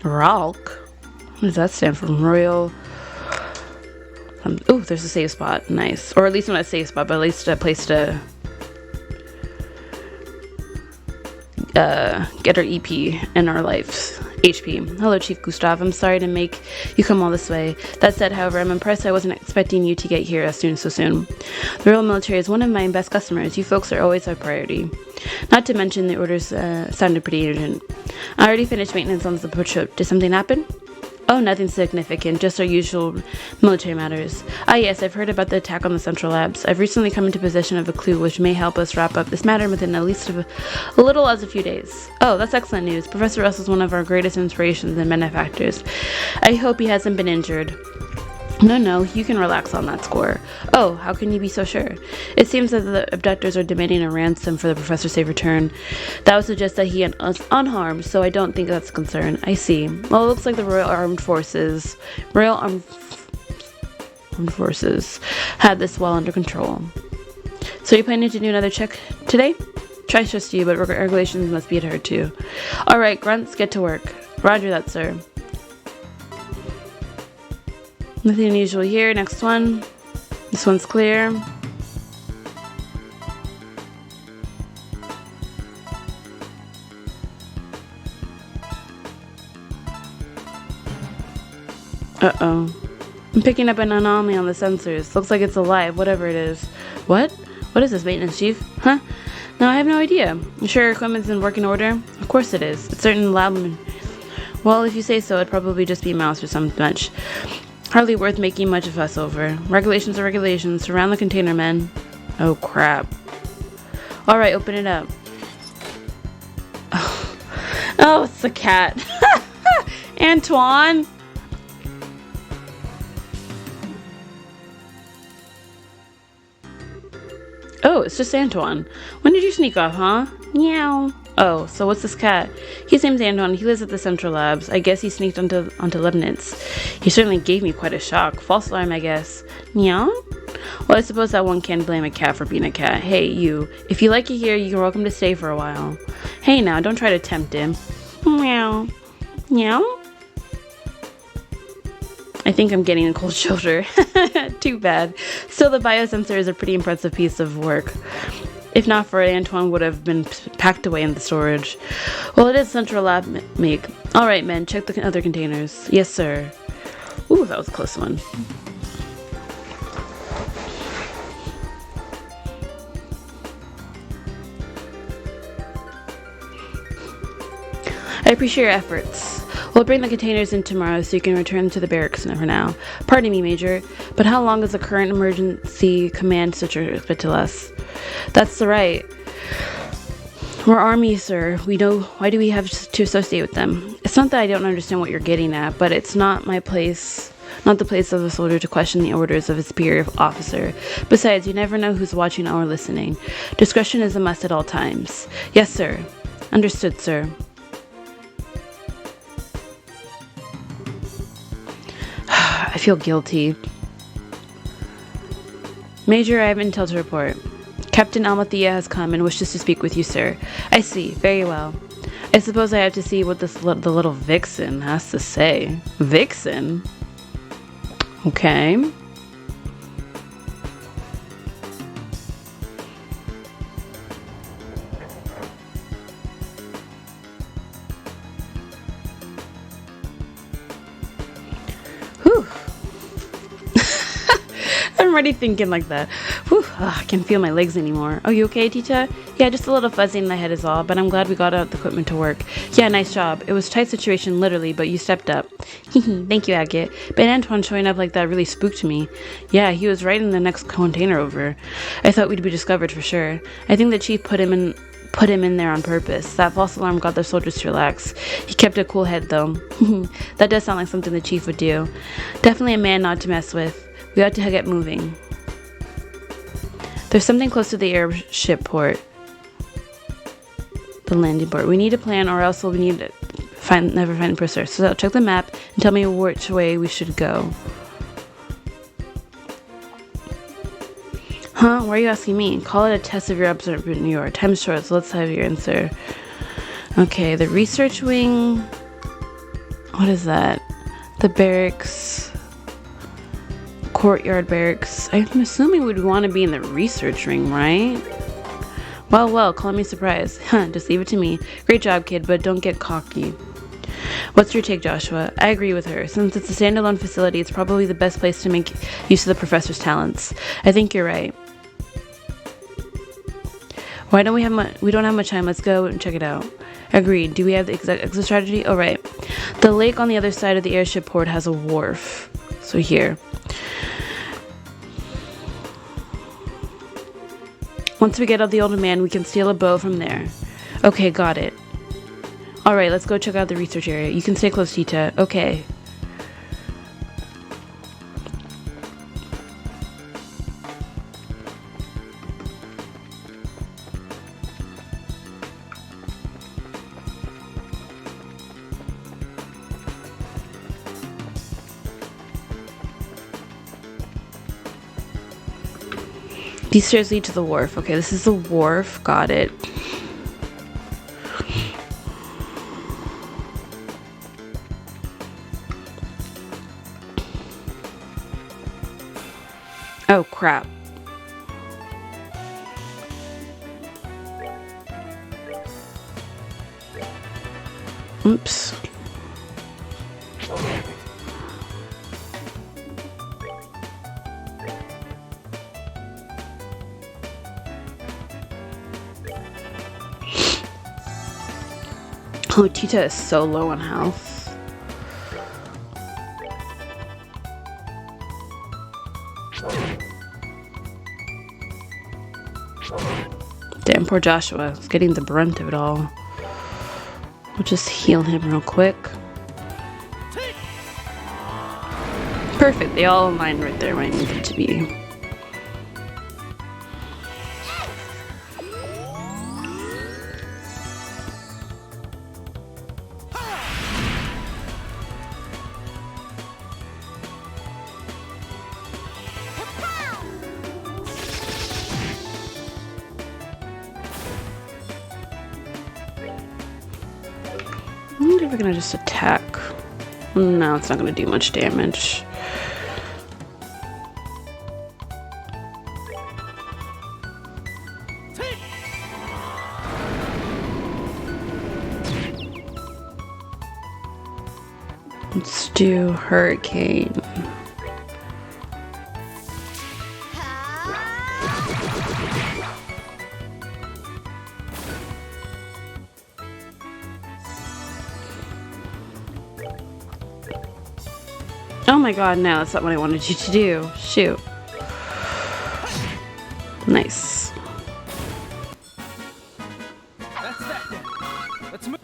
Ralk? What does that stand for? Royal... ooh, there's a save spot. Nice. Or at least not a save spot, but at least a place to get our EP and our lives. HP. Hello, Chief Gustav. I'm sorry to make you come all this way. That said, however, I'm impressed I wasn't expecting you to get here so soon. The Royal Military is one of my best customers. You folks are always our priority. Not to mention the orders sounded pretty urgent. I already finished maintenance on the support ship. Did something happen? Oh, nothing significant, just our usual military matters. Ah yes, I've heard about the attack on the Central Labs. I've recently come into possession of a clue which may help us wrap up this matter within at least a little as a few days. Oh, that's excellent news. Professor Russell's one of our greatest inspirations and benefactors. I hope he hasn't been injured. No, you can relax on that score. Oh, how can you be so sure? It seems that the abductors are demanding a ransom for the professor's safe return. That would suggest that he is unharmed, so I don't think that's a concern. I see. Well, it looks like the Royal Armed Forces had this well under control. So you planning to do another check today? Try to trust you, but regulations must be adhered to. Alright, grunts, get to work. Roger that, sir. Nothing unusual here. Next one. This one's clear. Uh-oh. I'm picking up an anomaly on the sensors. Looks like it's alive, whatever it is. What? What is this, maintenance chief? Huh? No, I have no idea. You sure your equipment's in working order? Of course it is. It's certain lab... Well, if you say so, it'd probably just be a mouse or some much. Hardly worth making much of a fuss over. Regulations are regulations. Surround the container, men. Oh, crap. Alright, open it up. Oh, it's the cat. Antoine! Oh, it's just Antoine. When did you sneak off, huh? Meow. Oh, so what's this cat? His name's Antoine. He lives at the Central Labs. I guess he sneaked onto Leibniz. He certainly gave me quite a shock. False alarm, I guess. Meow? Well, I suppose that one can't blame a cat for being a cat. Hey, you. If you like it here, you're welcome to stay for a while. Hey now, don't try to tempt him. Meow. Meow? I think I'm getting a cold shoulder. Too bad. Still, the biosensor is a pretty impressive piece of work. If not for it, Antoine would have been packed away in the storage. Well, it is Central Lab make. Alright, men, check the other containers. Yes, sir. Ooh, that was a close one. I appreciate your efforts. We'll bring the containers in tomorrow so you can return them to the barracks for now. Pardon me, Major, but how long is the current emergency command switcher to us? That's the right. We're army, sir. We know. Why do we have to associate with them? It's not that I don't understand what you're getting at, but it's not my place, not the place of a soldier to question the orders of a superior officer. Besides, you never know who's watching or listening. Discretion is a must at all times. Yes, sir. Understood, sir. I feel guilty. Major, I have intel to report. Captain Almathea has come and wishes to speak with you, sir. I see. Very well. I suppose I have to see what the little vixen has to say. Vixen? Okay. Whew. I'm already thinking like that. Whew, I can't feel my legs anymore. Oh, you okay, Tita? Yeah, just a little fuzzy in the head is all, but I'm glad we got out the equipment to work. Yeah, nice job. It was a tight situation, literally, but you stepped up. Thank you, Agate. But Antoine showing up like that really spooked me. Yeah, he was right in the next container over. I thought we'd be discovered for sure. I think the chief put him in there on purpose. That false alarm got the soldiers to relax. He kept a cool head, though. That does sound like something the chief would do. Definitely a man not to mess with. We ought to get moving. There's something close to the airship port. The landing port. We need a plan, or else we'll need to never find the professor. So check the map and tell me which way we should go. Huh? Why are you asking me? Call it a test of your observation. Your time's short, so let's have your answer. Okay, the research wing. What is that? The barracks. Courtyard barracks. I'm assuming we'd want to be in the research ring, right? Well, well, call me surprised. Huh, just leave it to me. Great job, kid, but don't get cocky. What's your take, Joshua? I agree with her. Since it's a standalone facility, it's probably the best place to make use of the professor's talents. I think you're right. Why don't we have much? We don't have much time. Let's go and check it out. Agreed. Do we have the exact exit strategy? Oh, right. The lake on the other side of the airship port has a wharf. So here. Once we get out the older man, we can steal a bow from there. Okay, got it. Alright, let's go check out the research area. You can stay close, Tita. Okay. These stairs lead to the wharf. Okay, this is the wharf. Got it. Oh, crap. Oops. Oh, Tita is so low on health. Damn, poor Joshua is getting the brunt of it all. We'll just heal him real quick. Perfect, they all align right there where I needed to be. I wonder if we're gonna just attack. No, it's not gonna do much damage. Let's do Hurricane. Oh my god, no, that's not what I wanted you to do. Shoot. Nice. That's that then. Let's move.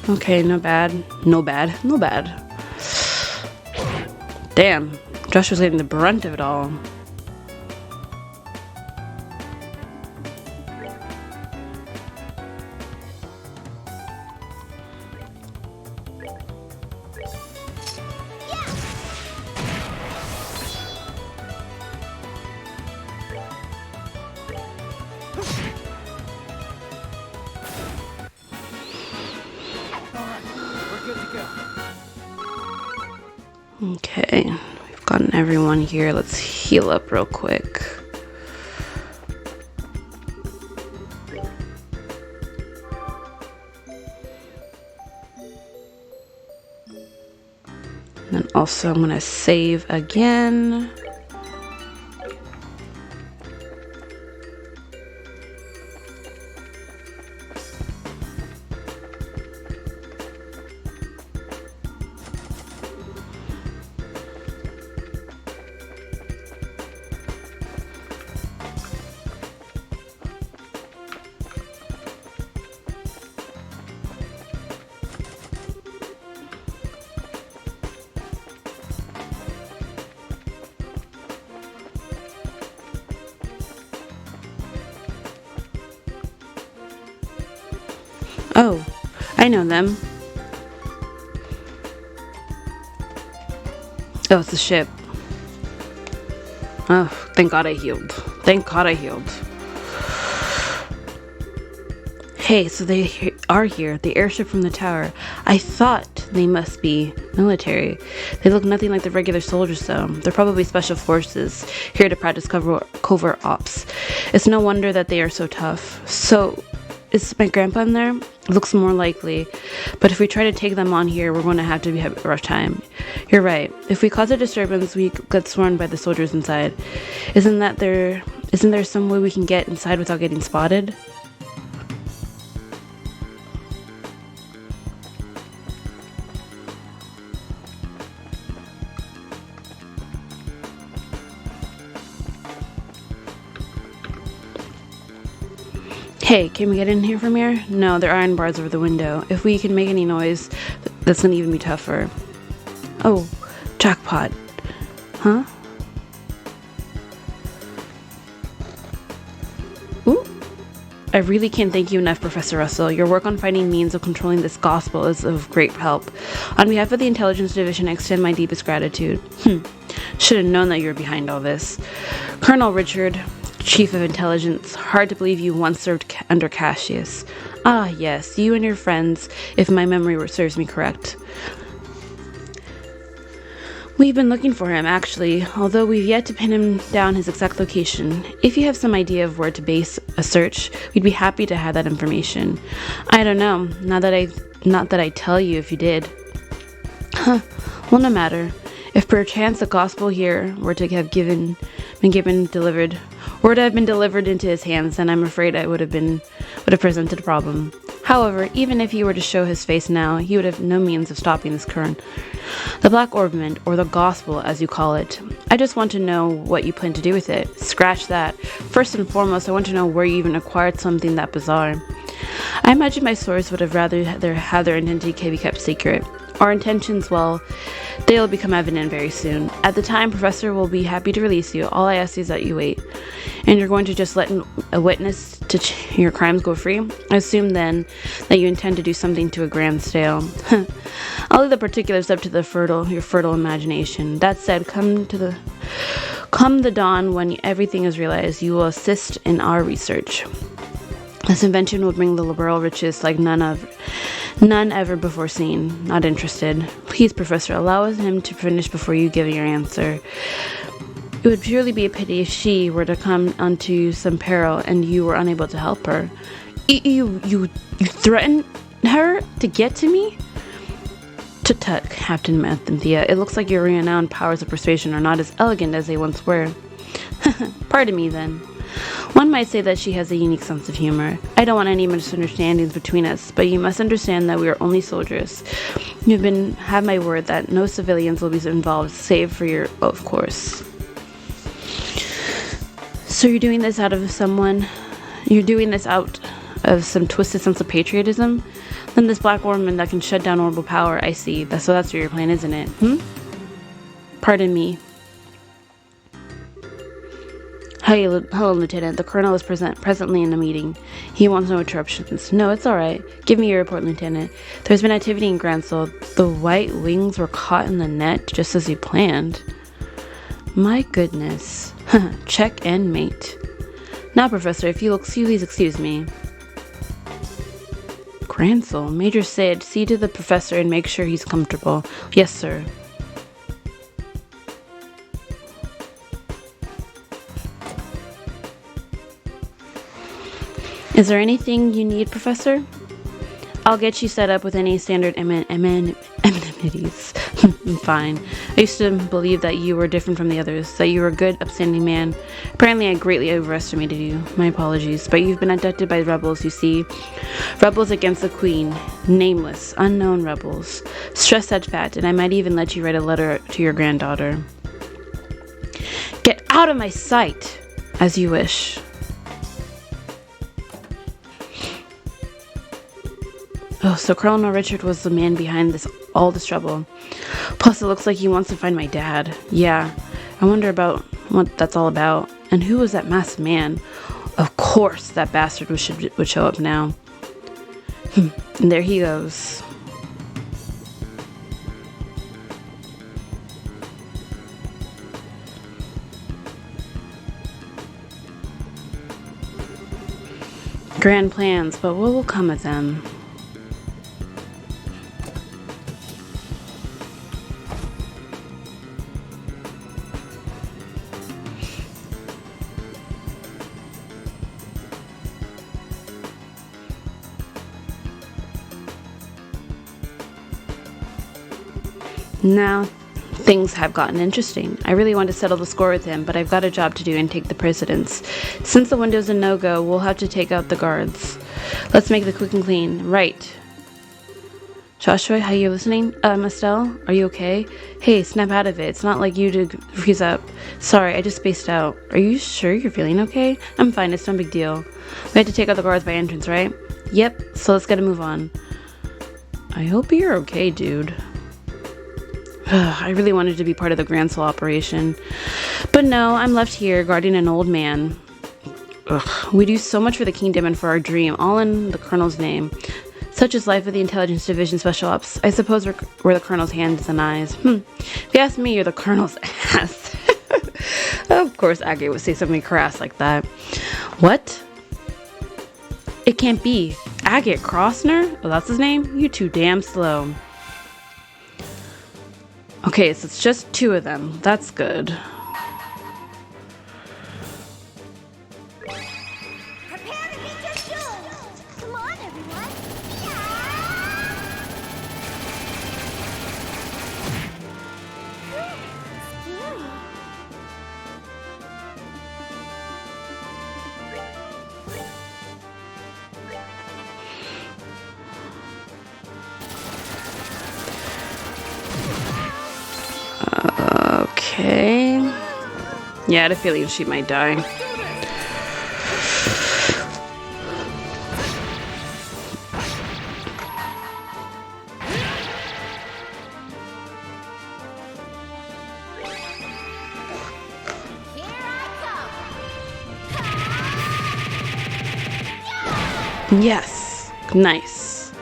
Okay, no bad. No bad. No bad. Damn. Josh was getting the brunt of it all. We're good to go. Okay, we've gotten everyone here. Let's heal up real quick. And then also I'm gonna save again. Oh, I know them. Oh, it's the ship. Oh, Thank God I healed. Thank God I healed. Hey, so they are here. The airship from the tower. I thought they must be military. They look nothing like the regular soldiers, though. They're probably special forces, here to practice covert ops. It's no wonder that they are so tough. So, is my grandpa in there? Looks more likely. But if we try to take them on here, we're going to have a rough time. You're right. If we cause a disturbance, we get swarmed by the soldiers inside. Isn't there some way we can get inside without getting spotted? Hey, can we get in here from here? No, there are iron bars over the window. If we can make any noise, that's gonna even be tougher. Oh, jackpot. Huh? Ooh. I really can't thank you enough, Professor Russell. Your work on finding means of controlling this gospel is of great help. On behalf of the Intelligence Division, I extend my deepest gratitude. Should have known that you were behind all this. Colonel Richard, Chief of Intelligence, hard to believe you once served under Cassius. Ah, yes, you and your friends, if my memory serves me correct. We've been looking for him, actually, although we've yet to pin him down his exact location. If you have some idea of where to base a search, we'd be happy to have that information. I don't know, not that I tell you if you did. Well, no matter. If perchance the gospel here were to have been delivered into his hands, then I'm afraid I would have presented a problem. However, even if he were to show his face now, he would have no means of stopping this current. The Black Orbment, or the Gospel, as you call it. I just want to know what you plan to do with it. Scratch that. First and foremost, I want to know where you even acquired something that bizarre. I imagine my source would have rather have their identity be kept secret. Our intentions, well, they'll become evident very soon. At the time, Professor will be happy to release you. All I ask is that you wait. And you're going to just let a witness to your crimes go free? I assume then that you intend to do something to a grand scale. I'll leave the particulars up to your fertile imagination. That said, come the dawn when everything is realized, you will assist in our research. This invention will bring the liberal riches like none ever before seen. Not interested. Please, Professor, allow him to finish before you give your answer. It would purely be a pity if she were to come unto some peril and you were unable to help her. You threaten her to get to me? Tut-tut, Captain Methanthea. It looks like your renowned powers of persuasion are not as elegant as they once were. Pardon me, then. One might say that she has a unique sense of humor. I don't want any misunderstandings between us, but you must understand that we are only soldiers. Have my word that no civilians will be involved, save for your, of course. So you're doing this out of some twisted sense of patriotism? Then this Black Orman that can shut down orbital power, I see. So that's your plan, isn't it? Pardon me. Hello, Lieutenant. The Colonel is presently in a meeting. He wants no interruptions. No, it's alright. Give me your report, Lieutenant. There's been activity in Gransel. The White Wings were caught in the net just as he planned. My goodness. Check and mate. Now, Professor, if you'll please excuse me. Gransel, Major Sid, see to the Professor and make sure he's comfortable. Yes, sir. Is there anything you need, Professor? I'll get you set up with any standard amenities. Fine. I used to believe that you were different from the others, that you were a good, upstanding man. Apparently, I greatly overestimated you. My apologies. But you've been abducted by rebels, you see. Rebels against the Queen. Nameless, unknown rebels. Stress that fact, and I might even let you write a letter to your granddaughter. Get out of my sight! As you wish. Oh, so Colonel Richard was the man behind all this trouble. Plus, it looks like he wants to find my dad. Yeah, I wonder about what that's all about. And who was that masked man? Of course, that bastard would show up now. And there he goes. Grand plans, but what will come of them? Now, things have gotten interesting. I really want to settle the score with him, but I've got a job to do and take the precedence. Since the window's a no-go, we'll have to take out the guards. Let's make it quick and clean. Right. Joshua, how you listening? Estelle, are you okay? Hey, snap out of it. It's not like you to freeze up. Sorry, I just spaced out. Are you sure you're feeling okay? I'm fine, it's no big deal. We had to take out the guards by entrance, right? Yep, so let's get a move on. I hope you're okay, dude. I really wanted to be part of the Grand Soul operation. But no, I'm left here guarding an old man. Ugh, we do so much for the kingdom and for our dream, all in the Colonel's name. Such is life of the Intelligence Division Special Ops. I suppose we're the Colonel's hands and eyes. If you ask me, you're the Colonel's ass. Of course, Agate would say something crass like that. What? It can't be. Agate Crossner? Oh, that's his name? You too damn slow. Okay, so it's just two of them. That's good. Prepare to meet your doom! Come on, everyone! Okay. Yeah, I had a feeling she might die. Yes. Nice.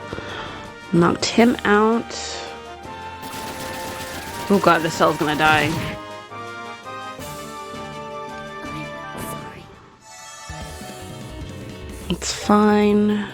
Knocked him out. Oh god, Estelle's gonna die. I'm sorry. It's fine.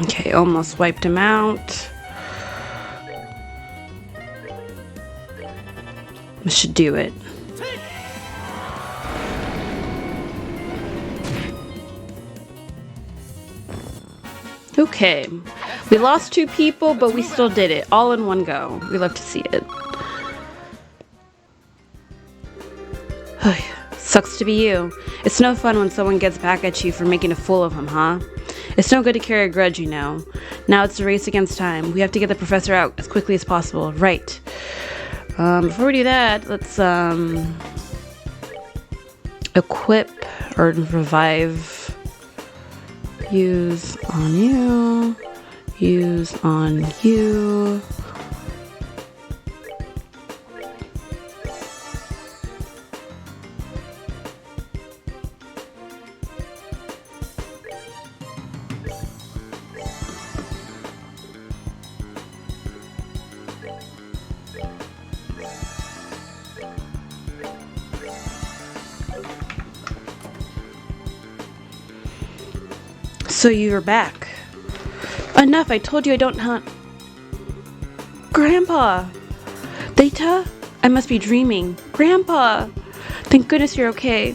Okay, almost wiped him out. I should do it. Okay, we lost two people, but we still did it all in one go. We love to see it. Sucks to be you. It's no fun when someone gets back at you for making a fool of him, huh? It's no good to carry a grudge, you know. Now it's a race against time. We have to get the professor out as quickly as possible. Right. Before we do that, let's equip or revive. Use on you. Use on you. So you're back. Enough, I told you I don't hunt. Grandpa! Data? I must be dreaming. Grandpa! Thank goodness you're okay.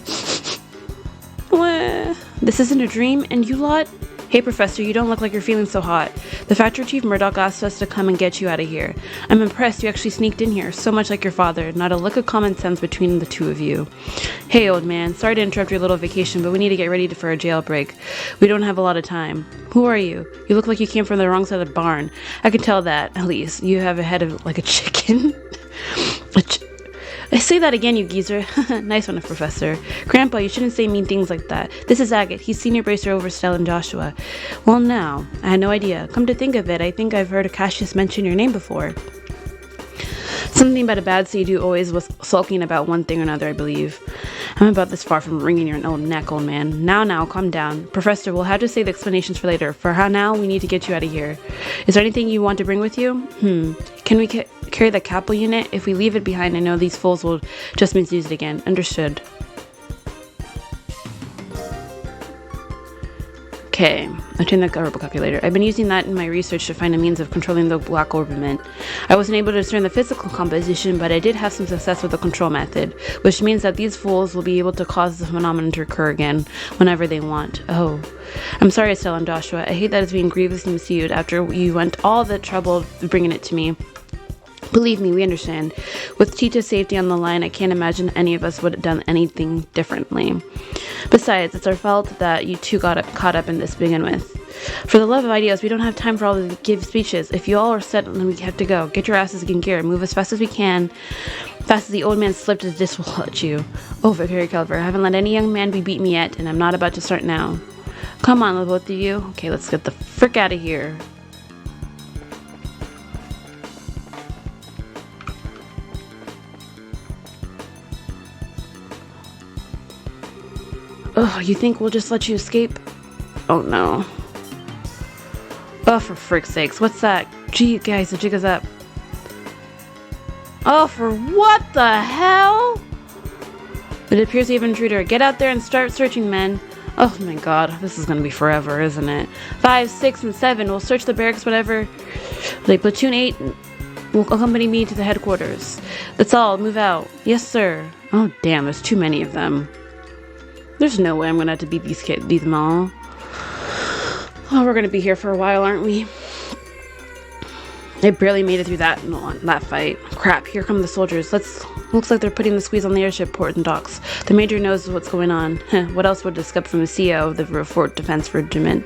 This isn't a dream, and you lot? Hey, Professor, you don't look like you're feeling so hot. The factory chief Murdoch asked us to come and get you out of here. I'm impressed you actually sneaked in here, so much like your father. Not a lick of common sense between the two of you. Hey, old man, sorry to interrupt your little vacation, but we need to get ready for a jailbreak. We don't have a lot of time. Who are you? You look like you came from the wrong side of the barn. I can tell that, at least. You have a head of like a chicken. I say that again, you geezer. Nice one, Professor. Grandpa, you shouldn't say mean things like that. This is Agate. He's senior bracer over Stella and Joshua. Well, now, I had no idea. Come to think of it, I think I've heard Cassius mention your name before. Something about a bad seed who always was sulking about one thing or another, I believe. I'm about this far from wringing your old neck, old man. Now, calm down. Professor, we'll have to save the explanations for later. For now, we need to get you out of here. Is there anything you want to bring with you? Can we carry the Capel unit? If we leave it behind, I know these fools will just misuse it again. Understood. Okay, I turned the Orbital Calculator. I've been using that in my research to find a means of controlling the Black Orbiment. I wasn't able to discern the physical composition, but I did have some success with the control method, which means that these fools will be able to cause the phenomenon to occur again whenever they want. Oh. I'm sorry, Estelle and Joshua. I hate that it's being grievously misused after you went all the trouble of bringing it to me. Believe me, we understand. With Chicha's safety on the line, I can't imagine any of us would have done anything differently. Besides, it's our fault that you two got caught up in this to begin with. For the love of ideas, we don't have time for all the give speeches. If you all are set, then we have to go. Get your asses in gear. Move as fast as we can. Fast as the old man slipped his disc will at you. Oh, Victoria Calver, I haven't let any young man be beaten yet, and I'm not about to start now. Come on, both of you. Okay, let's get the frick out of here. Oh, you think we'll just let you escape? Oh no. Oh, for frick's sakes, what's that? Gee, guys, the jig is up. Oh, for what the hell? It appears we have an intruder. Get out there and start searching, men. Oh my god, this is gonna be forever, isn't it? 5, 6, and 7, we'll search the barracks, whatever. Like, platoon 8 will accompany me to the headquarters. That's all, move out. Yes, sir. Oh, damn, there's too many of them. There's no way I'm gonna have to beat these them all. Oh, we're gonna be here for a while, aren't we? They barely made it through that fight. Crap, here come the soldiers. Looks like they're putting the squeeze on the airship port and docks. The major knows what's going on. What else would escape from the CEO of the Fort Defense Regiment?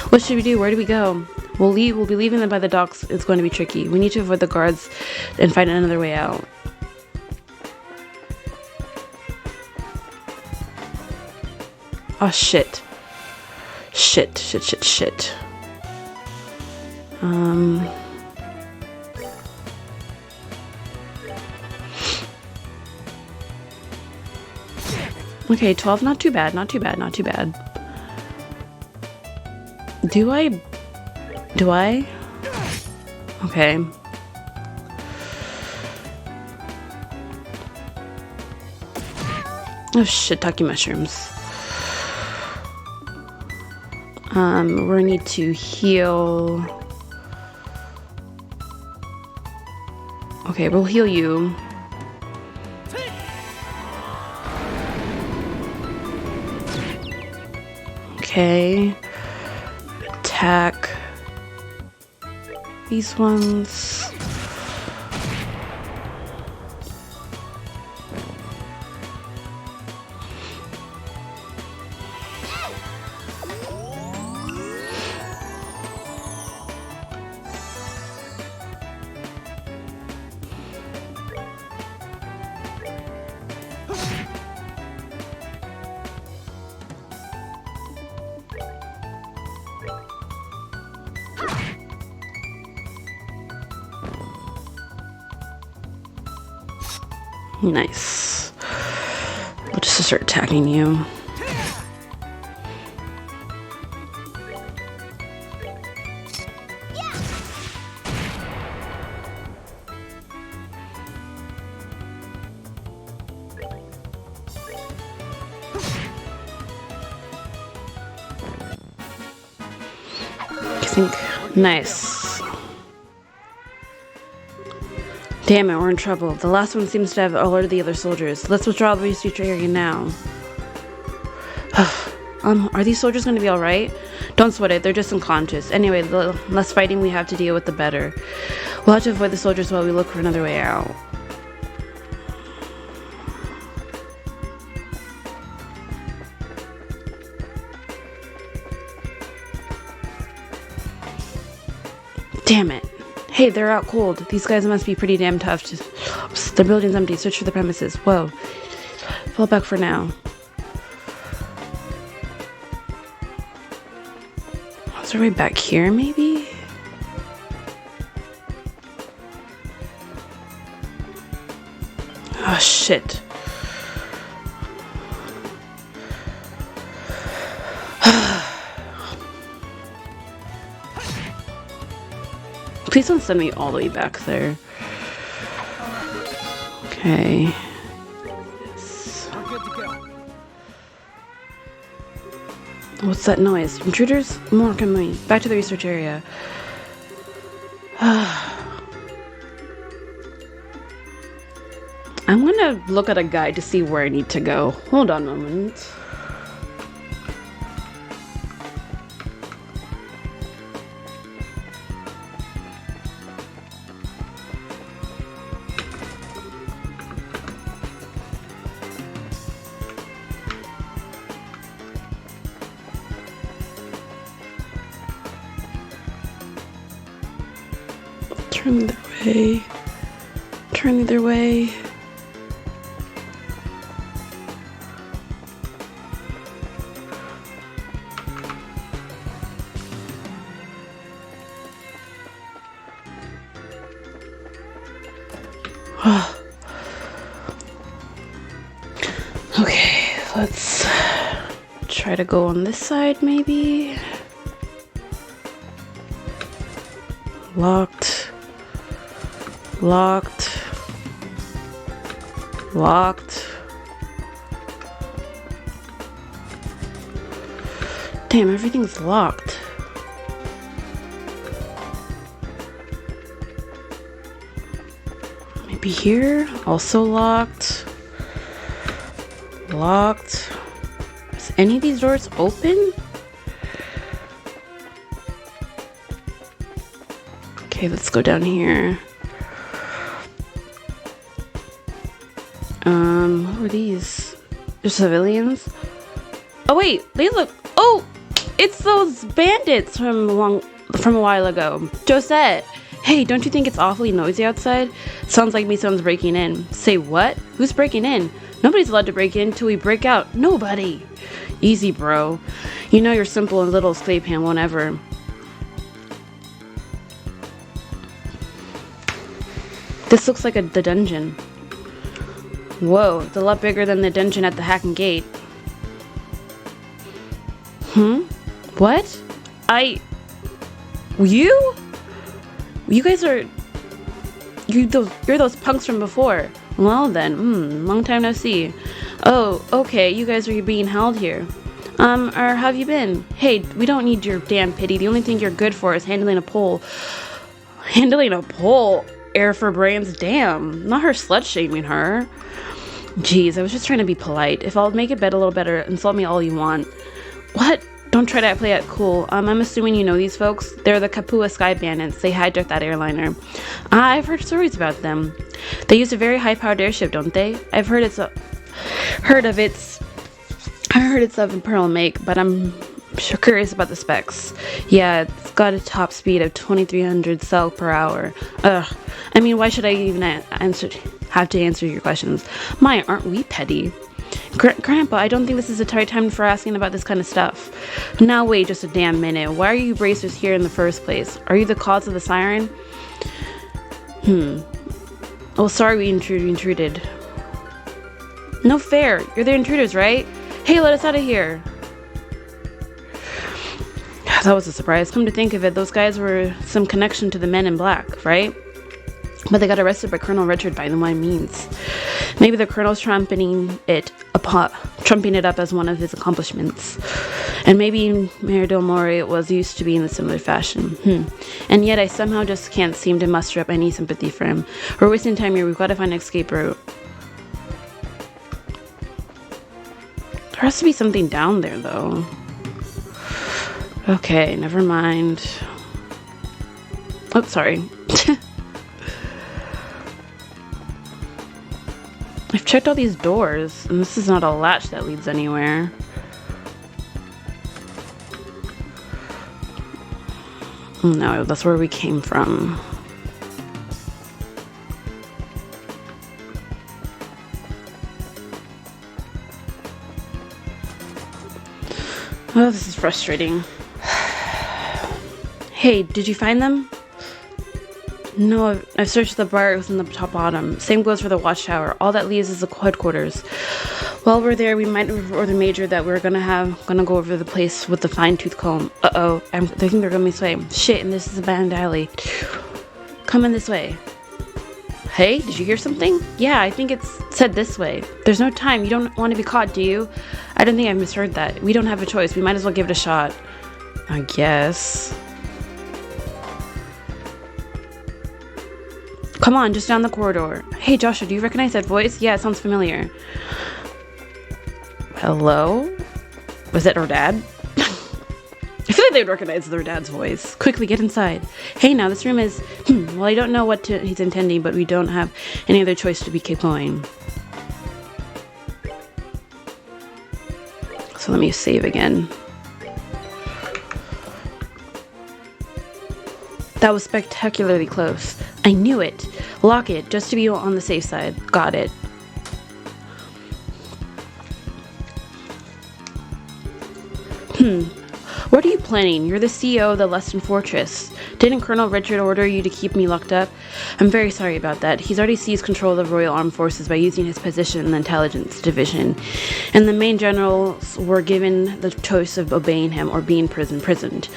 What should we do? Where do we go? We'll be leaving them by the docks. It's going to be tricky. We need to avoid the guards and find another way out. Oh, shit. Shit. Okay, 12, not too bad. Do I? Okay. Oh, shiitake mushrooms. We need to heal. Okay, we'll heal you. Okay. Attack these ones. Nice. We'll just start attacking you. I think. Nice. Damn it, we're in trouble. The last one seems to have alerted the other soldiers. Let's withdraw the research area now. Are these soldiers gonna be alright? Don't sweat it, they're just unconscious. Anyway, the less fighting we have to deal with, the better. We'll have to avoid the soldiers while we look for another way out. Damn it. Hey, they're out cold. These guys must be pretty damn tough. The building's empty. Search for the premises. Whoa. Fall back for now. Is there right back here, maybe? Oh, shit. Please don't send me all the way back there. Okay. Yes. We're good to go. What's that noise? Intruders? More coming. Back to the research area. I'm gonna look at a guide to see where I need to go. Hold on a moment. Turn either way. Turn either way. Okay, let's try to go on this side, maybe. Locked. Locked. Locked. Damn, everything's locked. Maybe here? Also locked. Locked. Is any of these doors open? Okay, let's go down here. Who are these? They're civilians? Oh wait, they look, oh, it's those bandits from a while ago. Josette, hey, don't you think it's awfully noisy outside? Sounds like me someone's breaking in. Say what? Who's breaking in? Nobody's allowed to break in till we break out. Nobody. Easy, bro. You know your simple and little slave hand won't ever. This looks like the dungeon. Whoa, it's a lot bigger than the dungeon at the Hacken Gate. What? You? You guys are... You're those punks from before. Well then, long time no see. Oh, okay, you guys are being held here. Or how have you been? Hey, we don't need your damn pity. The only thing you're good for is handling a pole. Handling a pole? Air for brains, damn. Not her slut-shaming her. Jeez, I was just trying to be polite. If I'll make it a little better, insult me all you want. What? Don't try to play it cool. I'm assuming you know these folks. They're the Kapua Sky Bandits. They hijacked that airliner. I've heard stories about them. They use a very high-powered airship, don't they? I've heard it's of imperial make, but I'm sure curious about the specs. Yeah, it's got a top speed of 2,300 cell per hour. Ugh. I mean, why should I even have to answer your questions? My, aren't we petty? Grandpa, I don't think this is the right time for asking about this kind of stuff. Now wait just a damn minute. Why are you bracers here in the first place? Are you the cause of the siren? Oh, sorry we intruded. No fair. You're the intruders, right? Hey, let us out of here. That was a surprise. Come to think of it, those guys were some connection to the Men in Black, right? But they got arrested by Colonel Richard by the one means. Maybe the Colonel's trumping it up as one of his accomplishments. And maybe Mayor Del More was used to being in a similar fashion. And yet I somehow just can't seem to muster up any sympathy for him. We're wasting time here. We've got to find an escape route. There has to be something down there, though. Okay, never mind. Oh, sorry. I've checked all these doors, and this is not a latch that leads anywhere. No, that's where we came from. Oh, this is frustrating. Hey, did you find them? No, I've searched the bar within the top bottom. Same goes for the watchtower. All that leaves is the headquarters. While we're there, we might inform the major that we're gonna go over the place with the fine-tooth comb. Uh-oh, I think they're going this way. Shit, and this is a bad alley. Come in this way. Hey, did you hear something? Yeah, I think it's said this way. There's no time. You don't want to be caught, do you? I don't think I misheard that. We don't have a choice. We might as well give it a shot. I guess. Come on, just down the corridor. Hey, Joshua, do you recognize that voice? Yeah, it sounds familiar. Hello? Was it her dad? I feel like they'd recognize their dad's voice. Quickly, get inside. Hey, now, this room is... well, I don't know what he's intending, but we don't have any other choice to keep going. So let me save again. That was spectacularly close. I knew it. Lock it, just to be on the safe side. Got it. What are you planning? You're the CEO of the Leston Fortress. Didn't Colonel Richard order you to keep me locked up? I'm very sorry about that. He's already seized control of the Royal Armed Forces by using his position in the Intelligence Division. And the main generals were given the choice of obeying him or being imprisoned.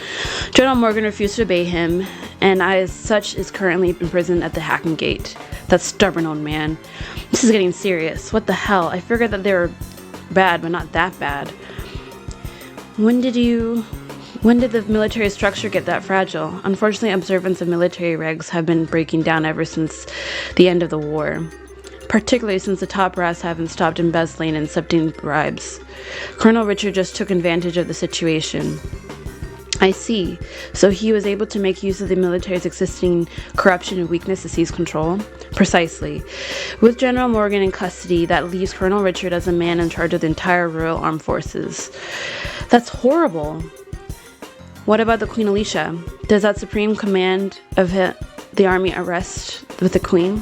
General Morgan refused to obey him, and as such is currently imprisoned at the Hacking Gate. That stubborn old man. This is getting serious. What the hell? I figured that they were bad, but not that bad. When did the military structure get that fragile? Unfortunately, observance of military regs have been breaking down ever since the end of the war. Particularly since the top brass haven't stopped embezzling and accepting bribes. Colonel Richard just took advantage of the situation. I see. So he was able to make use of the military's existing corruption and weakness to seize control? Precisely. With General Morgan in custody, that leaves Colonel Richard as a man in charge of the entire Royal Armed Forces. That's horrible. What about the Queen Alicia? Does that supreme command of the army arrest with the Queen?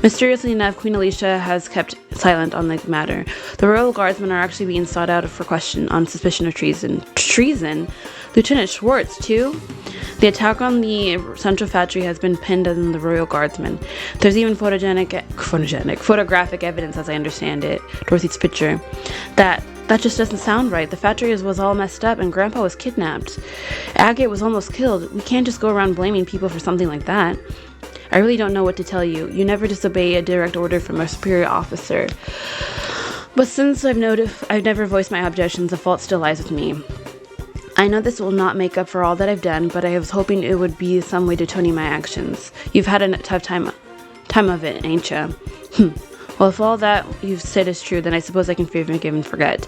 Mysteriously enough, Queen Alicia has kept silent on the matter. The Royal Guardsmen are actually being sought out for question on suspicion of treason. Treason? Lieutenant Schwartz, too? The attack on the Central Factory has been pinned on the Royal Guardsmen. There's even photographic evidence, as I understand it. Dorothy's picture. That just doesn't sound right. The factory was all messed up and Grandpa was kidnapped. Agate was almost killed. We can't just go around blaming people for something like that. I really don't know what to tell you. You never disobey a direct order from a superior officer. But since I've never voiced my objections, the fault still lies with me. I know this will not make up for all that I've done, but I was hoping it would be some way to tone my actions. You've had a tough time of it, ain't ya? Well, if all that you've said is true, then I suppose I can forgive and forget.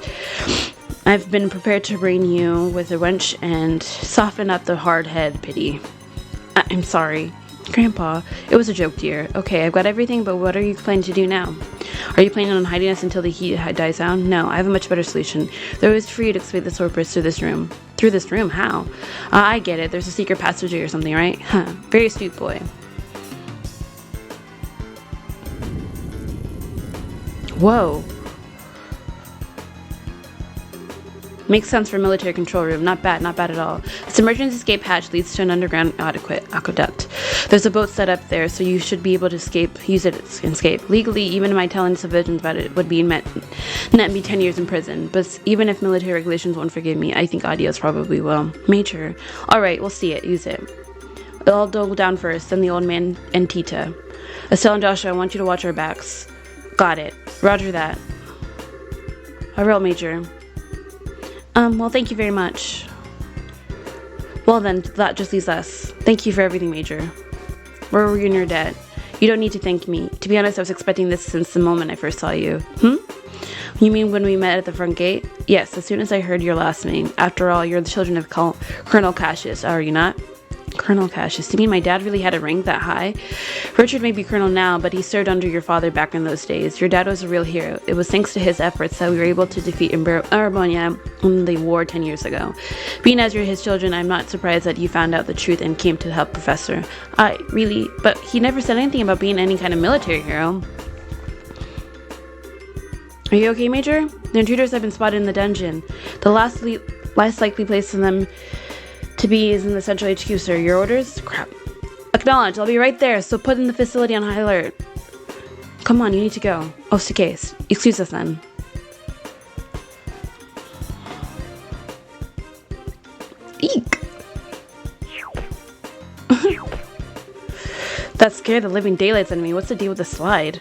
I've been prepared to brain you with a wrench and soften up the hard head pity. I'm sorry. Grandpa, it was a joke, dear. Okay, I've got everything, but what are you planning to do now? Are you planning on hiding us until the heat dies down? No, I have a much better solution. There is for you to exploit the sorceress through this room. Through this room? How? I get it. There's a secret passageway or something, right? Huh. Very astute boy. Whoa. Makes sense for military control room. Not bad at all. This emergency escape hatch leads to an underground aqueduct. There's a boat set up there, so you should be able to use it and escape. Legally, even my telling civilians about it would be net me 10 years in prison. But even if military regulations won't forgive me, I think Adios probably will. Major. Alright, we'll see it. Use it. I'll go down first, then the old man and Tita. Estelle and Joshua, I want you to watch our backs. Got it. Roger that. A real Major. Well, thank you very much. Well then, that just leaves us. Thank you for everything, Major. We're in your debt. You don't need to thank me. To be honest, I was expecting this since the moment I first saw you. You mean when we met at the front gate? Yes, as soon as I heard your last name. After all, you're the children of Colonel Cassius, are you not? Colonel Cassius. You mean my dad really had a rank that high? Richard may be colonel now, but he served under your father back in those days. Your dad was a real hero. It was thanks to his efforts that we were able to defeat Arabonia in the war 10 years ago. Being as you're his children, I'm not surprised that you found out the truth and came to help Professor. But he never said anything about being any kind of military hero. Are you okay, Major? The intruders have been spotted in the dungeon. The last likely place for them to be is in the central HQ, sir. Your orders? Crap. Acknowledged. I'll be right there, so put in the facility on high alert. Come on, you need to go. Oh, case. Excuse us then. Eek. That scared the living daylights out of me. What's the deal with the slide?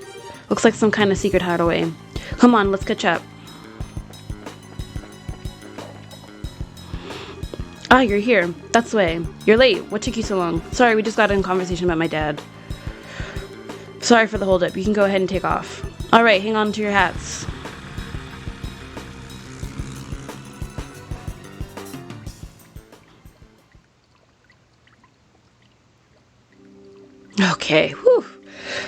Looks like some kind of secret hideaway. Come on, let's catch up. Ah, you're here. That's the way. You're late. What took you so long? Sorry, we just got in conversation about my dad. Sorry for the holdup. You can go ahead and take off. Alright, hang on to your hats. Okay, whew.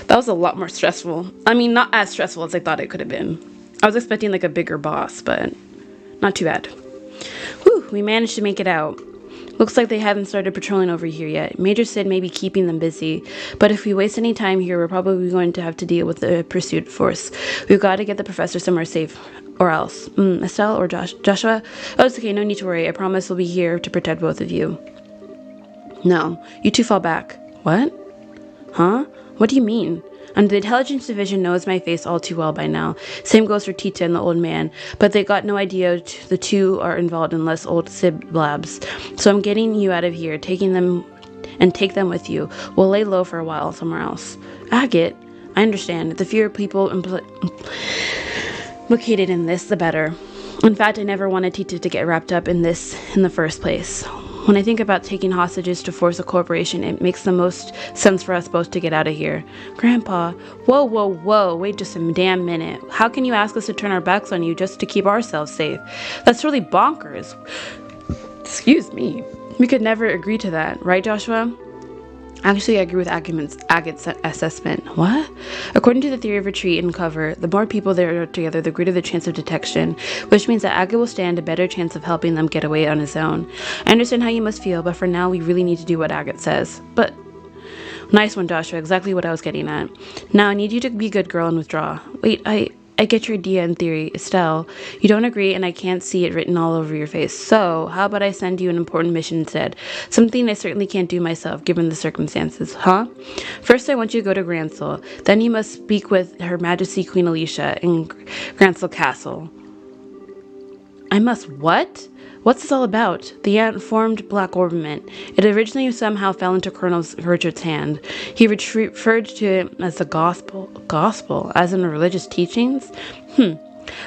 That was a lot more stressful. I mean, not as stressful as I thought it could have been. I was expecting like a bigger boss, but not too bad. Whew, we managed to make it out. Looks like they haven't started patrolling over here yet. Major Sid may be keeping them busy, but if we waste any time here, we're probably going to have to deal with the pursuit force. We've got to get the professor somewhere safe, or else. Estelle or Joshua? Oh, it's okay, no need to worry. I promise we'll be here to protect both of you. No, you two fall back. What? Huh? What do you mean? And the intelligence division knows my face all too well by now. Same goes for Tita and the old man. But they got no idea the two are involved unless old Sid blabs. So I'm getting you out of here, taking them with you. We'll lay low for a while somewhere else. Agate, I understand. The fewer people implicated in this, the better. In fact, I never wanted Tita to get wrapped up in this in the first place. When I think about taking hostages to force a corporation, it makes the most sense for us both to get out of here. Grandpa, whoa, wait just a damn minute. How can you ask us to turn our backs on you just to keep ourselves safe? That's really bonkers. Excuse me. We could never agree to that, right, Joshua? Actually, I agree with Agate's assessment. What? According to the theory of retreat and cover, the more people there are together, the greater the chance of detection, which means that Agate will stand a better chance of helping them get away on his own. I understand how you must feel, but for now, we really need to do what Agate says. But nice one, Joshua. Exactly what I was getting at. Now, I need you to be a good girl and withdraw. Wait, I get your idea in theory, Estelle. You don't agree, and I can't see it written all over your face. So, how about I send you an important mission instead? Something I certainly can't do myself, given the circumstances, huh? First, I want you to go to Gransel. Then you must speak with Her Majesty Queen Alicia in Gransel Castle. I must what? What's this all about? The ant formed Black Orbiment. It originally somehow fell into Colonel Richard's hand. He referred to it as the gospel. Gospel? As in the religious teachings?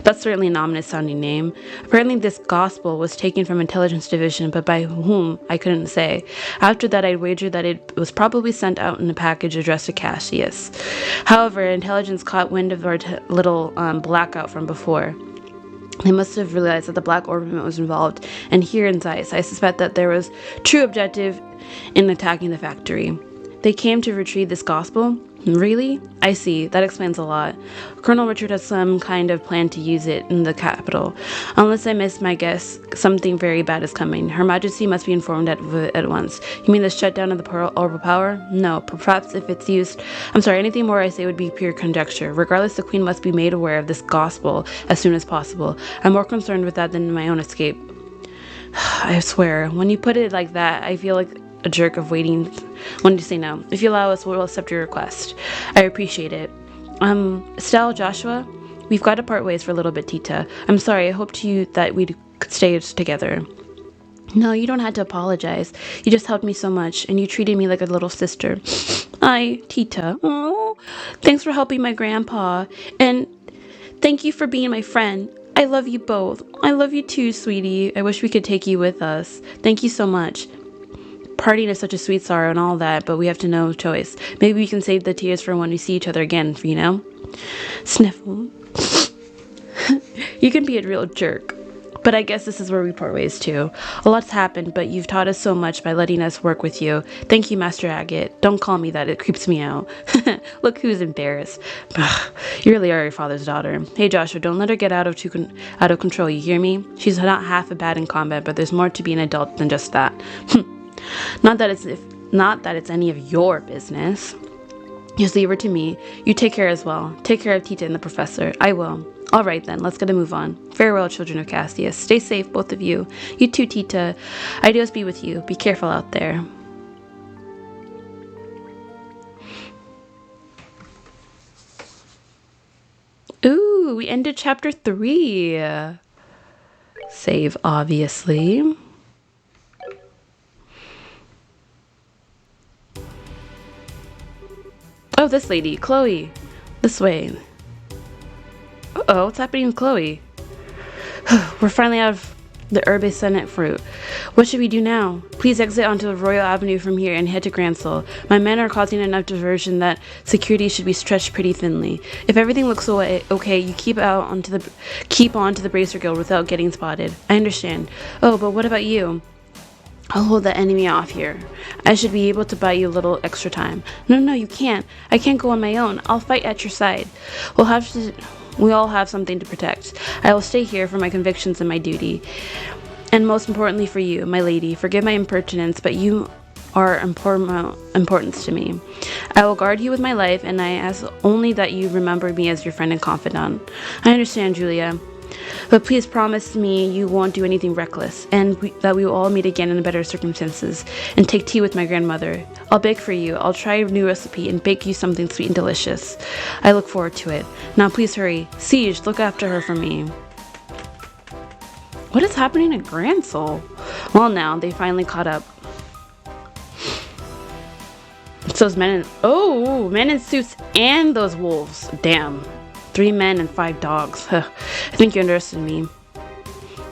That's certainly an ominous sounding name. Apparently this gospel was taken from Intelligence Division, but by whom, I couldn't say. After that, I'd wager that it was probably sent out in a package addressed to Cassius. However, Intelligence caught wind of our little blackout from before. They must have realized that the Black Orbiment was involved, and here in Zeiss, I suspect that there was true objective in attacking the factory. They came to retrieve this gospel? Really? I see. That explains a lot. Colonel Richard has some kind of plan to use it in the capital. Unless I miss my guess, something very bad is coming. Her Majesty must be informed at once. You mean the shutdown of the orbital power? No. Perhaps if it's used... I'm sorry, anything more I say would be pure conjecture. Regardless, the Queen must be made aware of this gospel as soon as possible. I'm more concerned with that than my own escape. I swear, when you put it like that, I feel like a jerk of waiting when to say no. If you allow us, we'll accept your request. I appreciate it. Estelle, Joshua, we've got to part ways for a little bit, Tita. I'm sorry, I hoped that we could stay together. No, you don't have to apologize. You just helped me so much, and you treated me like a little sister. Tita. Oh, thanks for helping my grandpa, and thank you for being my friend. I love you both. I love you too, sweetie. I wish we could take you with us. Thank you so much. Parting is such a sweet sorrow and all that, but we have to no choice. Maybe we can save the tears for when we see each other again, you know? Sniffle. You can be a real jerk. But I guess this is where we part ways too. A lot's happened, but you've taught us so much by letting us work with you. Thank you, Master Agate. Don't call me that, it creeps me out. Look who's embarrassed. You really are your father's daughter. Hey Joshua, don't let her get out of control, you hear me? She's not half a bad in combat, but there's more to be an adult than just that. Not that it's any of your business. Just leave her to me. You take care as well. Take care of Tita and the professor. I will. All right then, let's get a move on. Farewell, children of Castius. Stay safe, both of you. You too, Tita. Ideas be with you. Be careful out there. Ooh, we ended chapter 3. Save, obviously. Oh, this lady, Chloe. This way. Uh-oh, what's happening with Chloe? We're finally out of the Herbe Senate fruit. What should we do now? Please exit onto the Royal Avenue from here and head to Grancel. My men are causing enough diversion that security should be stretched pretty thinly. If everything looks okay, you keep on to the Bracer Guild without getting spotted. I understand. Oh, but what about you? I'll hold the enemy off here. I should be able to buy you a little extra time. No, you can't. I can't go on my own. I'll fight at your side. We all have something to protect. I will stay here for my convictions and my duty. And most importantly for you, my lady, forgive my impertinence, but you are importance to me. I will guard you with my life, and I ask only that you remember me as your friend and confidant. I understand, Julia. But please promise me you won't do anything reckless, and that we will all meet again in better circumstances, and take tea with my grandmother. I'll bake for you. I'll try a new recipe and bake you something sweet and delicious. I look forward to it. Now please hurry. Siege, look after her for me. What is happening at Grancel? Well, now, they finally caught up. It's those men in suits and those wolves. Damn. 3 men and 5 dogs. I think you understand me.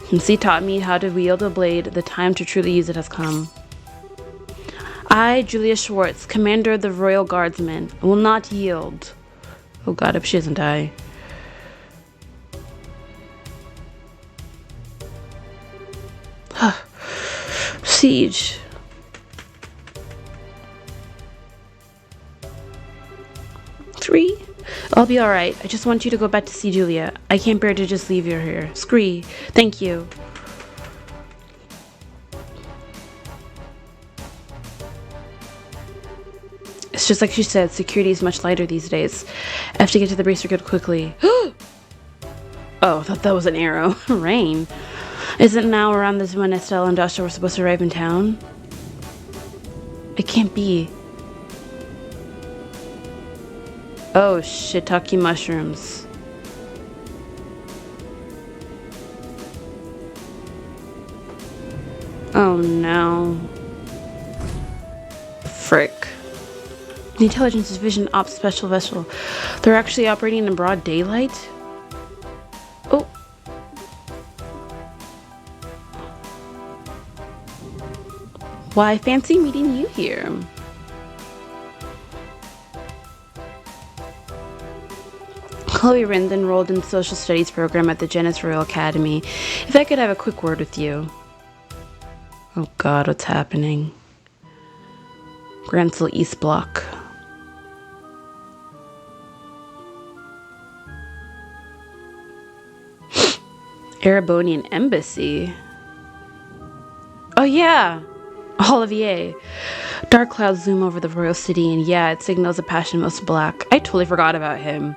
Since he taught me how to wield a blade, the time to truly use it has come. I, Julia Schwartz, commander of the Royal Guardsmen, will not yield. Oh god, if she doesn't die. Siege. Three? I'll be alright. I just want you to go back to see Julia. I can't bear to just leave you here. Scree. Thank you. It's just like she said, security is much lighter these days. I have to get to the Bracer Guild quickly. Oh, I thought that was an arrow. Rain. Isn't now around this when Estelle and Joshua were supposed to arrive in town? It can't be. Oh, shiitake mushrooms. Oh no. Frick. The Intelligence Division Ops Special Vessel. They're actually operating in broad daylight? Oh. Why, fancy meeting you here. Chloe Rind enrolled in the Social Studies program at the Janus Royal Academy. If I could have a quick word with you. Oh god, what's happening? Grancel East Block. Erebonian Embassy. Oh yeah! Olivier. Dark clouds loom over the royal city, and yeah, it signals a passion most black. I totally forgot about him.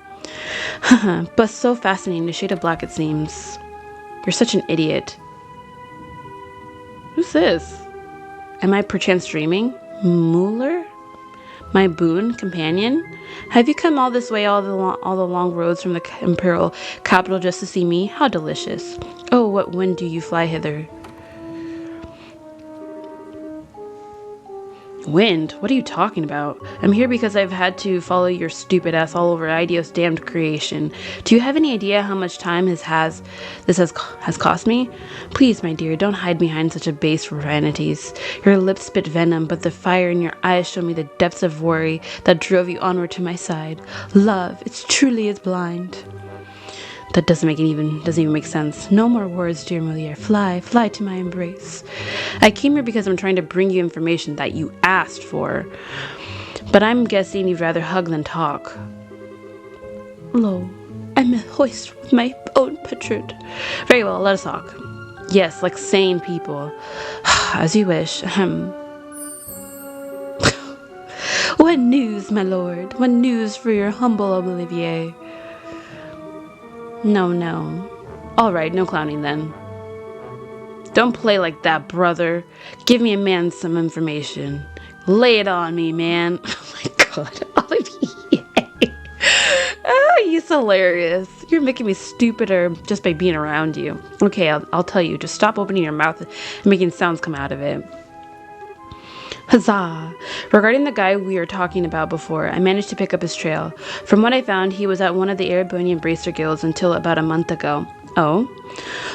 But so fascinating, the shade of black it seems. You're such an idiot. Who's this? Am I perchance dreaming? Mueller? My boon companion? Have you come all this way, all the long roads from the imperial capital just to see me? How delicious. Oh, what wind do you fly hither? Wind? What are you talking about? I'm here because I've had to follow your stupid ass all over Idios' damned creation. Do you have any idea how much time this has cost me? Please, my dear, don't hide behind such a base for vanities. Your lips spit venom, but the fire in your eyes show me the depths of worry that drove you onward to my side. Love, it truly is blind. That doesn't even make sense. No more words, dear Moliere. Fly, fly to my embrace. I came here because I'm trying to bring you information that you asked for. But I'm guessing you'd rather hug than talk. Lo, I'm a hoist with my own petard. Very well, let us talk. Yes, like sane people. As you wish. What news, my lord? What news for your humble Olivier? No. Alright, no clowning then. Don't play like that, brother. Give me a man some information. Lay it on me, man. Oh my god, Olivier. Oh, he's hilarious. You're making me stupider just by being around you. Okay, I'll tell you. Just stop opening your mouth and making sounds come out of it. Huzzah! Regarding the guy we were talking about before, I managed to pick up his trail. From what I found, he was at one of the Erebonian Bracer guilds until about a month ago. Oh?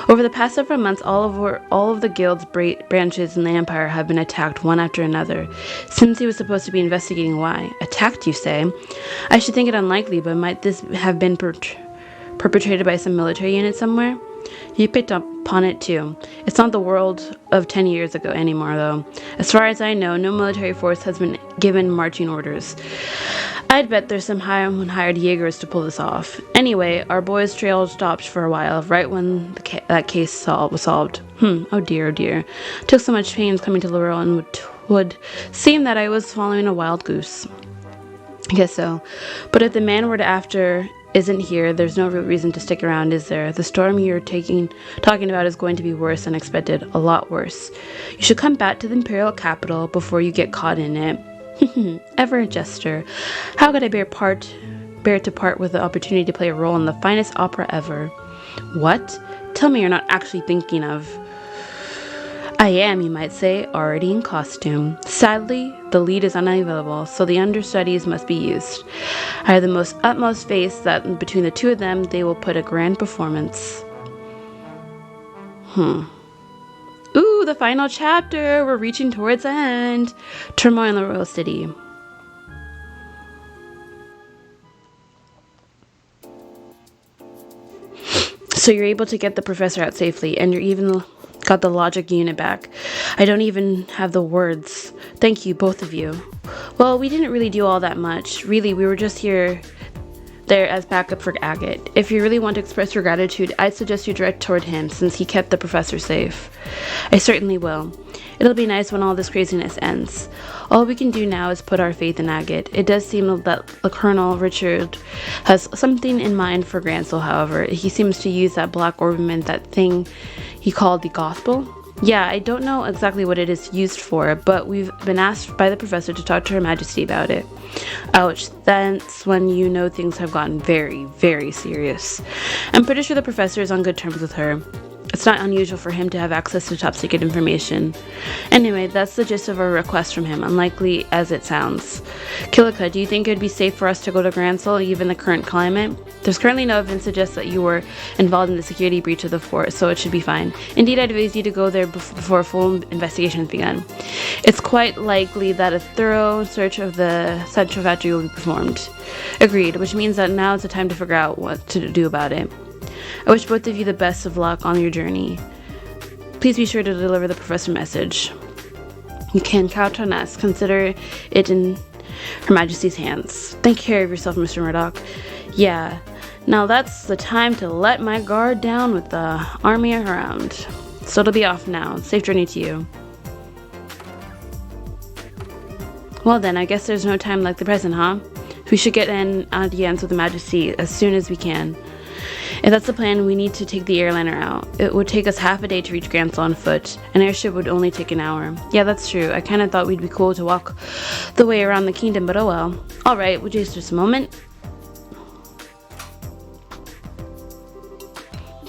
Over the past several months, all of the guild's branches in the Empire have been attacked one after another. Since he was supposed to be investigating why. Attacked, you say? I should think it unlikely, but might this have been perpetrated by some military unit somewhere? You picked up on it too. It's not the world of 10 years ago anymore, though. As far as I know, no military force has been given marching orders. I'd bet there's some hired Jaegers to pull this off. Anyway, our boy's trail stopped for a while, right when that case was solved. Oh dear. Took so much pains coming to Laurel, and would seem that I was following a wild goose. I guess so. But if the man we're after isn't here, there's no real reason to stick around, is there? The storm you're talking about is going to be worse than expected. A lot worse. You should come back to the Imperial capital before you get caught in it. Ever a jester. How could I bear to part with the opportunity to play a role in the finest opera ever? What? Tell me you're not actually thinking of... I am, you might say, already in costume. Sadly, the lead is unavailable, so the understudies must be used. I have the utmost faith that between the two of them, they will put a grand performance. Ooh, the final chapter! We're reaching towards the end. Turmoil in the Royal City. So you're able to get the professor out safely, and you're even got the logic unit back. I don't even have the words. Thank you, both of you. Well, we didn't really do all that much. Really, we were just there as backup for Agate. If you really want to express your gratitude, I'd suggest you direct toward him, since he kept the professor safe. I certainly will. It'll be nice when all this craziness ends. All we can do now is put our faith in Agate. It does seem that the Colonel Richard has something in mind for Grancel, however. He seems to use that black ornament, that thing he called the Gospel. Yeah, I don't know exactly what it is used for, but we've been asked by the professor to talk to Her Majesty about it. Ouch, that's when you know things have gotten very, very serious. I'm pretty sure the professor is on good terms with her. It's not unusual for him to have access to top secret information. Anyway, that's the gist of our request from him, unlikely as it sounds. Kilika, do you think it would be safe for us to go to Grancel, given the current climate? There's currently no evidence to suggest that you were involved in the security breach of the fort, so it should be fine. Indeed, I'd advise you to go there before a full investigation has begun. It's quite likely that a thorough search of the central factory will be performed. Agreed, which means that now is the time to figure out what to do about it. I wish both of you the best of luck on your journey. Please be sure to deliver the professor message. You can count on us. Consider it in Her Majesty's hands. Take care of yourself, Mr. Murdoch. Yeah, now that's the time to let my guard down with the army around. So it'll be off now. Safe journey to you. Well then, I guess there's no time like the present, huh? We should get an audience with the Majesty as soon as we can. If that's the plan, we need to take the airliner out. It would take us half a day to reach Grancel on foot. An airship would only take an hour. Yeah, that's true. I kind of thought we'd be cool to walk the way around the kingdom, but oh well. Alright, would you just a moment?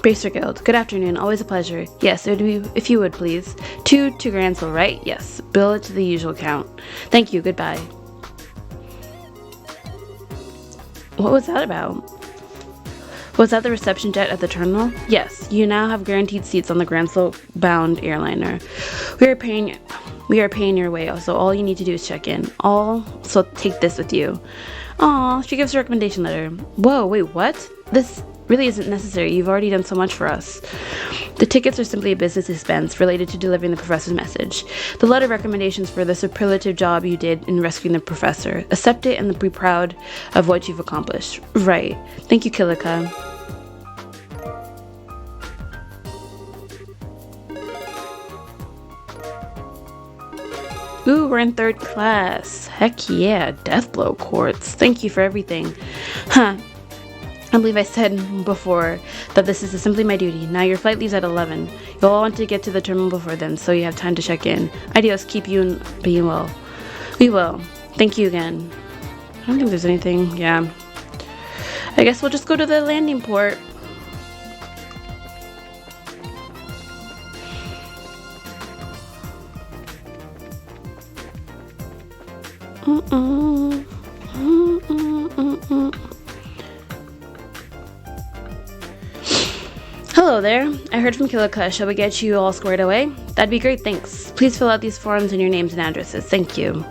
Bracer Guild. Good afternoon. Always a pleasure. Yes, it would be, if you would, please. 2 to Grancel, right? Yes. Bill it to the usual count. Thank you. Goodbye. What was that about? Was that the reception jet at the terminal? Yes, you now have guaranteed seats on the Grancel-bound airliner. We are paying your way, so all you need to do is check in. So take this with you. Aw, she gives a recommendation letter. Whoa, wait, what? This really isn't necessary. You've already done so much for us. The tickets are simply a business expense related to delivering the professor's message. The letter of recommendations for the superlative job you did in rescuing the professor. Accept it and be proud of what you've accomplished. Right. Thank you, Kilika. Ooh, we're in 3rd class. Heck yeah, Deathblow Quartz. Thank you for everything. Huh. I believe I said before that this is simply my duty. Now your flight leaves at 11. You'll all want to get to the terminal before then, so you have time to check in. Adios, keep you and being well. We will. Thank you again. I don't think there's anything. Yeah. I guess we'll just go to the landing port. Hello there. I heard from Kilika. Shall we get you all squared away? That'd be great, thanks. Please fill out these forms and your names and addresses. Thank you.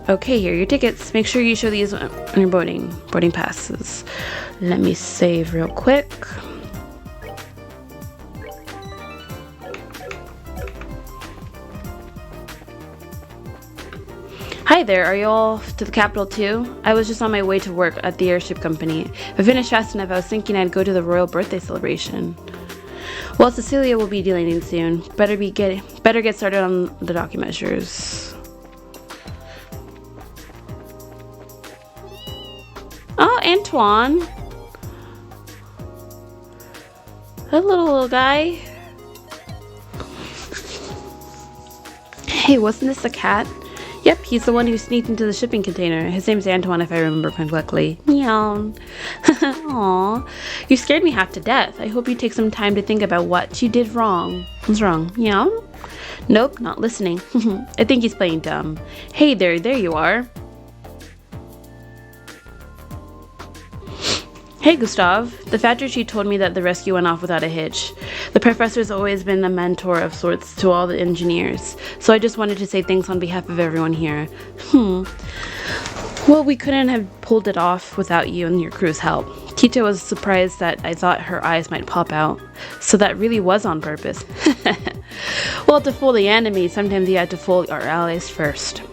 Okay, here are your tickets. Make sure you show these on your boarding passes. Let me save real quick. Hi there, are you all off to the capital too? I was just on my way to work at the airship company. If I finished fast enough, I was thinking I'd go to the royal birthday celebration. Well, Cecilia will be delaying soon. Better get started on the docu measures. Oh, Antoine. Hello, little guy. Hey, wasn't this a cat? Yep, he's the one who sneaked into the shipping container. His name's Antoine, if I remember correctly. Meow. Aw, you scared me half to death. I hope you take some time to think about what you did wrong. What's wrong? Meow? Nope, not listening. I think he's playing dumb. Hey there you are. Hey, Gustav. The factory chief told me that the rescue went off without a hitch. The professor's always been a mentor of sorts to all the engineers, so I just wanted to say thanks on behalf of everyone here. Well, we couldn't have pulled it off without you and your crew's help. Kita was surprised that I thought her eyes might pop out, so that really was on purpose. Well, to fool the enemy, sometimes you have to fool our allies first.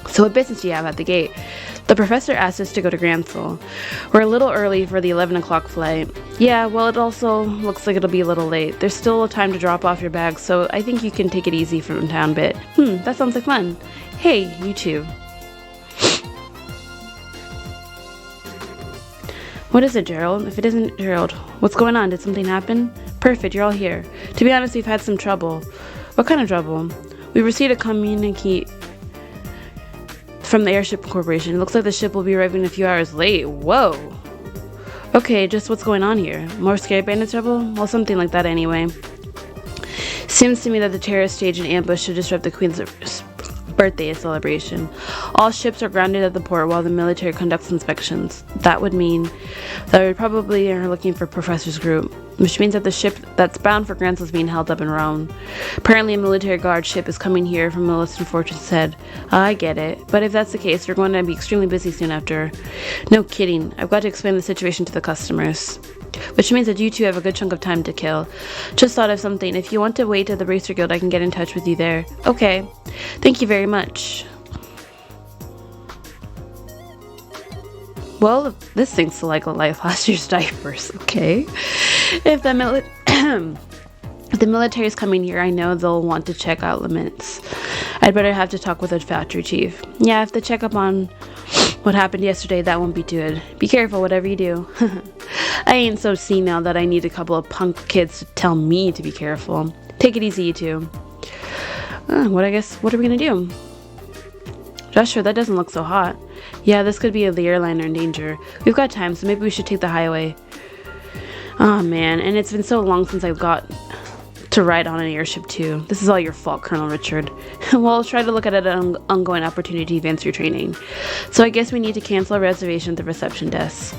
So what business do you have at the gate? The professor asked us to go to Gransel. We're a little early for the 11 o'clock flight. Yeah, well, it also looks like it'll be a little late. There's still time to drop off your bags, so I think you can take it easy from town a bit. That sounds like fun. Hey, you two. What is it, Gerald? If it isn't Gerald, what's going on? Did something happen? Perfect, you're all here. To be honest, we've had some trouble. What kind of trouble? We received a communique from the Airship Corporation. It looks like the ship will be arriving a few hours late. Whoa. Okay, just what's going on here? More scary bandit trouble? Well, something like that anyway. Seems to me that the terrorists staged an ambush to disrupt the Queen's birthday celebration. All ships are grounded at the port while the military conducts inspections. That would mean that we probably are looking for Professor's group, which means that the ship that's bound for Gransel is being held up in Rome. Apparently a military guard ship is coming here from Millicent Fortune's head. I get it, but if that's the case, you're going to be extremely busy soon after. No kidding, I've got to explain the situation to the customers. Which means that you two have a good chunk of time to kill. Just thought of something. If you want to wait at the Racer Guild, I can get in touch with you there. Okay. Thank you very much. Well, this thing's like last year's diapers. Okay. If the military is coming here, I know they'll want to check out limits. I'd better have to talk with the factory chief. Yeah, if the checkup on what happened yesterday, that won't be good. Be careful, whatever you do. I ain't so senile that I need a couple of punk kids to tell me to be careful. Take it easy, you two. What are we gonna do? Joshua, that doesn't look so hot. Yeah, this could be the airliner in danger. We've got time, so maybe we should take the highway. Oh man, and it's been so long since I got to ride on an airship too. This is all your fault, Colonel Richard. Well, try to look at it as an ongoing opportunity to advance your training. So I guess we need to cancel a reservation at the reception desk.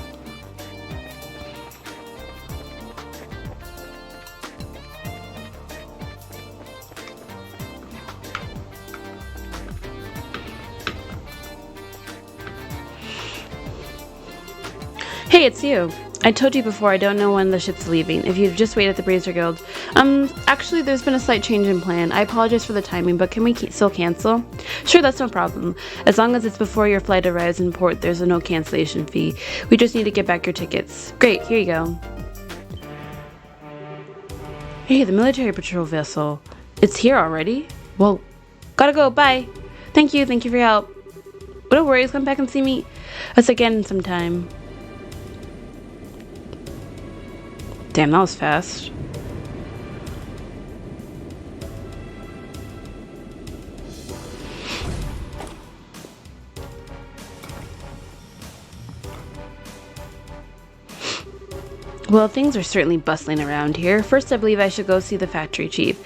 Hey, it's you. I told you before, I don't know when the ship's leaving. If you'd just wait at the Brazier Guild. Actually, there's been a slight change in plan. I apologize for the timing, but can we still cancel? Sure, that's no problem. As long as it's before your flight arrives in port, there's no cancellation fee. We just need to get back your tickets. Great, here you go. Hey, the military patrol vessel. It's here already? Well, gotta go, bye. Thank you for your help. No worries, come back and see me us again sometime. Damn, that was fast. Well, things are certainly bustling around here. First, I believe I should go see the factory chief.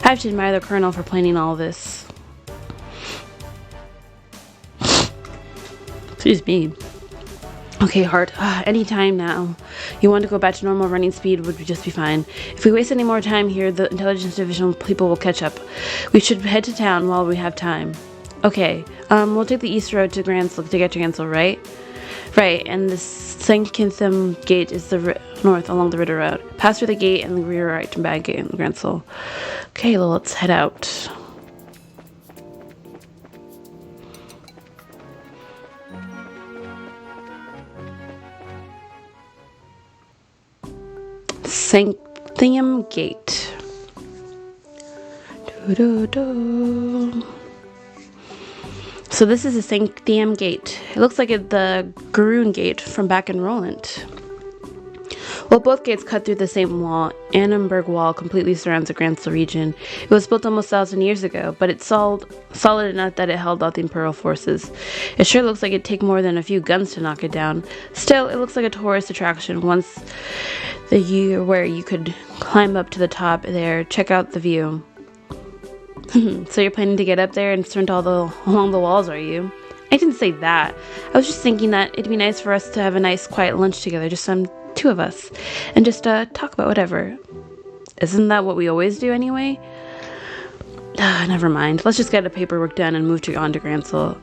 I have to admire the colonel for planning all this. Excuse me. Okay, Hart, anytime now. You want to go back to normal running speed would just be fine. If we waste any more time here, the intelligence division people will catch up. We should head to town while we have time. Okay, we'll take the east road to Gransel to get to Gransel, right? Right, and the St. Kintham gate is the north along the Ritter Road. Pass through the gate and the rear right to Bag Gate in Gransel. Okay, well, let's head out. Sanctium Gate. So this is the Sanctium Gate. It looks like the Garoon Gate from back in Roland. Well, both gates cut through the same wall. Annenberg Wall completely surrounds the Gransel region. It was built almost 1,000 years ago, but it's solid enough that it held out the Imperial forces. It sure looks like it'd take more than a few guns to knock it down. Still, it looks like a tourist attraction once the year where you could climb up to the top there, check out the view. So you're planning to get up there and sprint along the walls, are you? I didn't say that. I was just thinking that it'd be nice for us to have a nice quiet lunch together, just two of us, and just talk about whatever. Isn't that what we always do anyway? Never mind. Let's just get the paperwork done and move on to Gransel.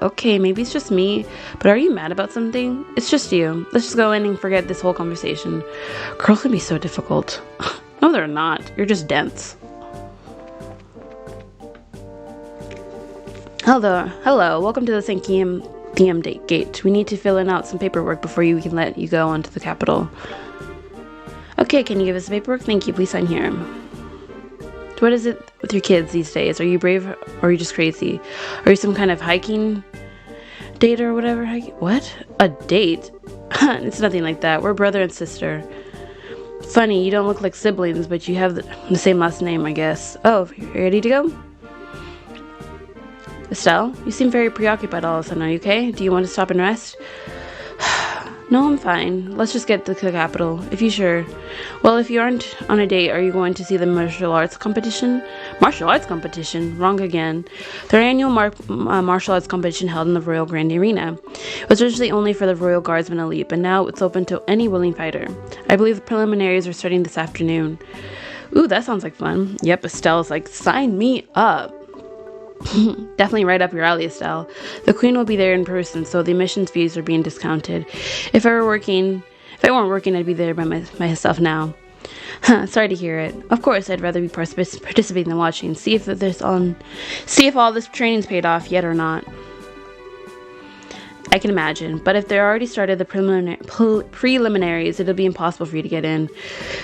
Okay, maybe it's just me, but are you mad about something? It's just you. Let's just go in and forget this whole conversation. Girls can be so difficult. No, they're not. You're just dense. Hello. Welcome to the Sanctium Gate. We need to fill out some paperwork before we can let you go onto the capital. Okay, can you give us the paperwork? Thank you. Please sign here. What is it with your kids these days? Are you brave or are you just crazy? Are you some kind of hiking date or whatever? What? A date? It's nothing like that. We're brother and sister. Funny, you don't look like siblings, but you have the same last name, I guess. Oh, you ready to go? Estelle, you seem very preoccupied all of a sudden. Are you okay? Do you want to stop and rest? No, I'm fine. Let's just get to the capital. If you sure. Well, if you aren't on a date, are you going to see the martial arts competition? Martial arts competition? Wrong again. Their annual martial arts competition held in the Royal Grand Arena. It was originally only for the Royal Guardsmen elite, but now it's open to any willing fighter. I believe the preliminaries are starting this afternoon. Ooh, that sounds like fun. Yep, Estelle's like, sign me up. Definitely right up your alley, Estelle. The Queen will be there in person, so the admissions fees are being discounted. If I weren't working, I'd be there by myself now. Sorry to hear it. Of course, I'd rather be participating than watching. See if all this training's paid off yet or not. I can imagine, but if they're already started the preliminaries, it'll be impossible for you to get in.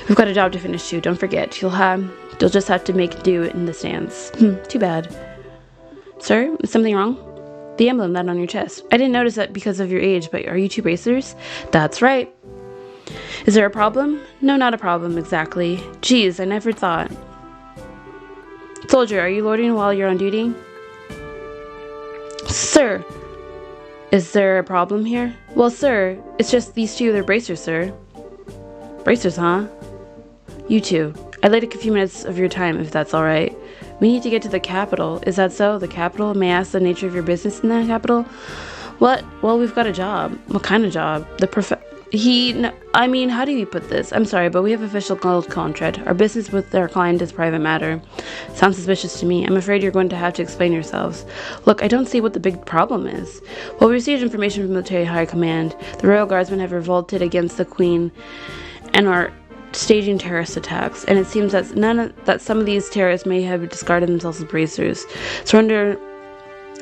We've got a job to finish too. Don't forget, you'll just have to make do in the stands. Too bad. Sir, is something wrong? The emblem that on your chest. I didn't notice that because of your age, but are you two racers? That's right. Is there a problem? No, not a problem, exactly. Geez, I never thought. Soldier, are you loitering while you're on duty? Sir, is there a problem here? Well, sir, it's just these two, they're bracers, sir. Bracers, huh? You two. I'd like a few minutes of your time, if that's alright. We need to get to the capital. Is that so? The capital? May I ask the nature of your business in the capital? What? Well, we've got a job. What kind of job? I mean, how do you put this? I'm sorry, but we have official gold contract. Our business with our client is a private matter. Sounds suspicious to me. I'm afraid you're going to have to explain yourselves. Look, I don't see what the big problem is. Well, we received information from military high command. The Royal Guardsmen have revolted against the Queen and are staging terrorist attacks. And it seems that some of these terrorists may have discarded themselves as bracers. So we're under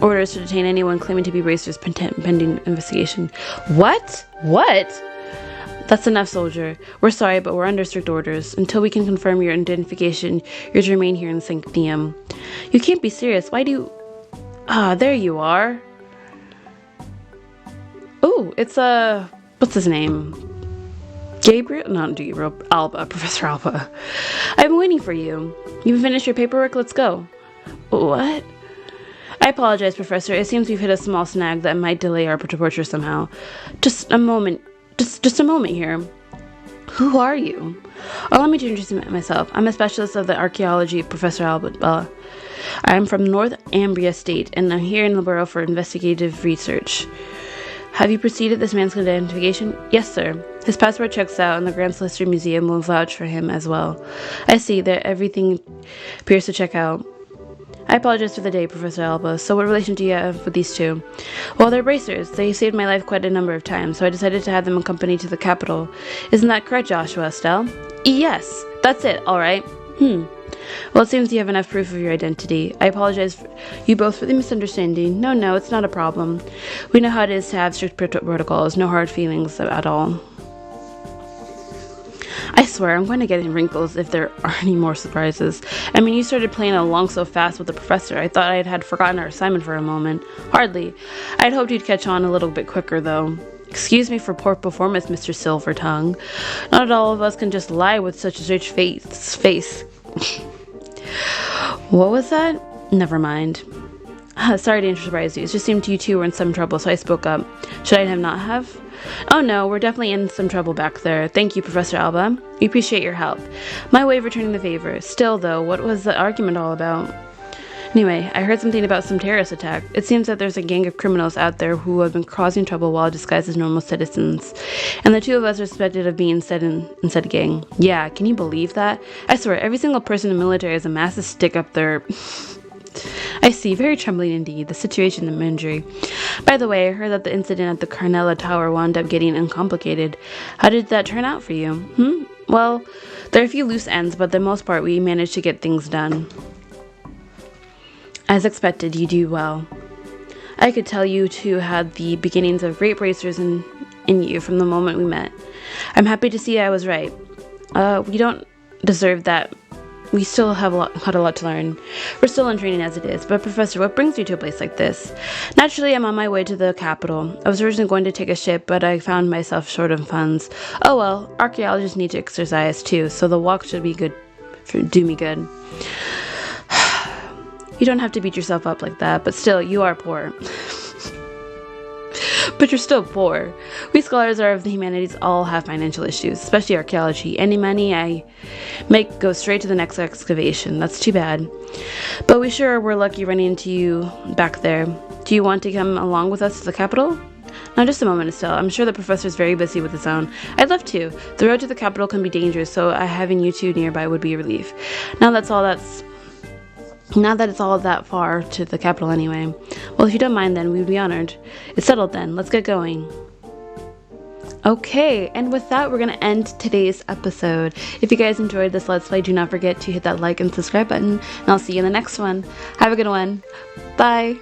orders to detain anyone claiming to be bracers pending investigation. What? What? That's enough, soldier. We're sorry, but we're under strict orders. Until we can confirm your identification, you're to remain here in Sanctium. You can't be serious. Why do you... Ah, there you are. Oh, it's what's his name? Gabriel? Not Gabriel. Alba. Professor Alba. I've been waiting for you. You've finished your paperwork? Let's go. What? I apologize, Professor. It seems we've hit a small snag that might delay our departure somehow. Just a moment. Just a moment here. Who are you? Oh, let me introduce myself. I'm a specialist of the archaeology, Professor Alba. I'm from North Ambria State, and I'm here in the Bureau for Investigative Research. Have you proceeded this man's identification? Yes, sir. His passport checks out, and the Grand Solicitor Museum will vouch for him as well. I see that everything appears to check out. I apologize for the day, Professor Alba. So what relation do you have with these two? Well, they're bracers. They saved my life quite a number of times, so I decided to have them accompany to the capital. Isn't that correct, Joshua Estelle? Yes, that's it, all right. Well, it seems you have enough proof of your identity. I apologize you both for the misunderstanding. No, it's not a problem. We know how it is to have strict protocols, no hard feelings at all. I swear, I'm going to get in wrinkles if there are any more surprises. I mean, you started playing along so fast with the professor, I thought I had forgotten our assignment for a moment. Hardly. I'd hoped you'd catch on a little bit quicker, though. Excuse me for poor performance, Mr. Silvertongue. Not all of us can just lie with such a rich face. What was that? Never mind. Sorry to surprise you. It just seemed you two were in some trouble, so I spoke up. Should I not have? Oh no, we're definitely in some trouble back there. Thank you, Professor Alba. We appreciate your help. My way of returning the favor. Still, though, what was the argument all about? Anyway, I heard something about some terrorist attack. It seems that there's a gang of criminals out there who have been causing trouble while disguised as normal citizens. And the two of us are suspected of being said gang. Yeah, can you believe that? I swear, every single person in the military has a massive stick up their... I see, very trembling indeed, the situation in Mindry. By the way, I heard that the incident at the Carnella Tower wound up getting uncomplicated. How did that turn out for you? Well, there are a few loose ends, but for the most part we managed to get things done. As expected, you do well. I could tell you two had the beginnings of great bracers in you from the moment we met. I'm happy to see I was right. We don't deserve that. We still have had a lot to learn. We're still in training as it is. But Professor, what brings you to a place like this? Naturally, I'm on my way to the capital. I was originally going to take a ship, but I found myself short of funds. Oh well, archaeologists need to exercise too, so the walk should be good. Do me good. You don't have to beat yourself up like that, but still, you are poor. But you're still poor. We scholars of the humanities all have financial issues, especially archaeology. Any money I make goes straight to the next excavation. That's too bad. But we sure were lucky running into you back there. Do you want to come along with us to the capital? Now, just a moment, Estelle. I'm sure the professor's very busy with his own. I'd love to. The road to the capital can be dangerous, so having you two nearby would be a relief. Not that it's all that far to the capital anyway. Well, if you don't mind, then we'd be honored. It's settled then. Let's get going. Okay, and with that, we're going to end today's episode. If you guys enjoyed this Let's Play, do not forget to hit that like and subscribe button, and I'll see you in the next one. Have a good one. Bye.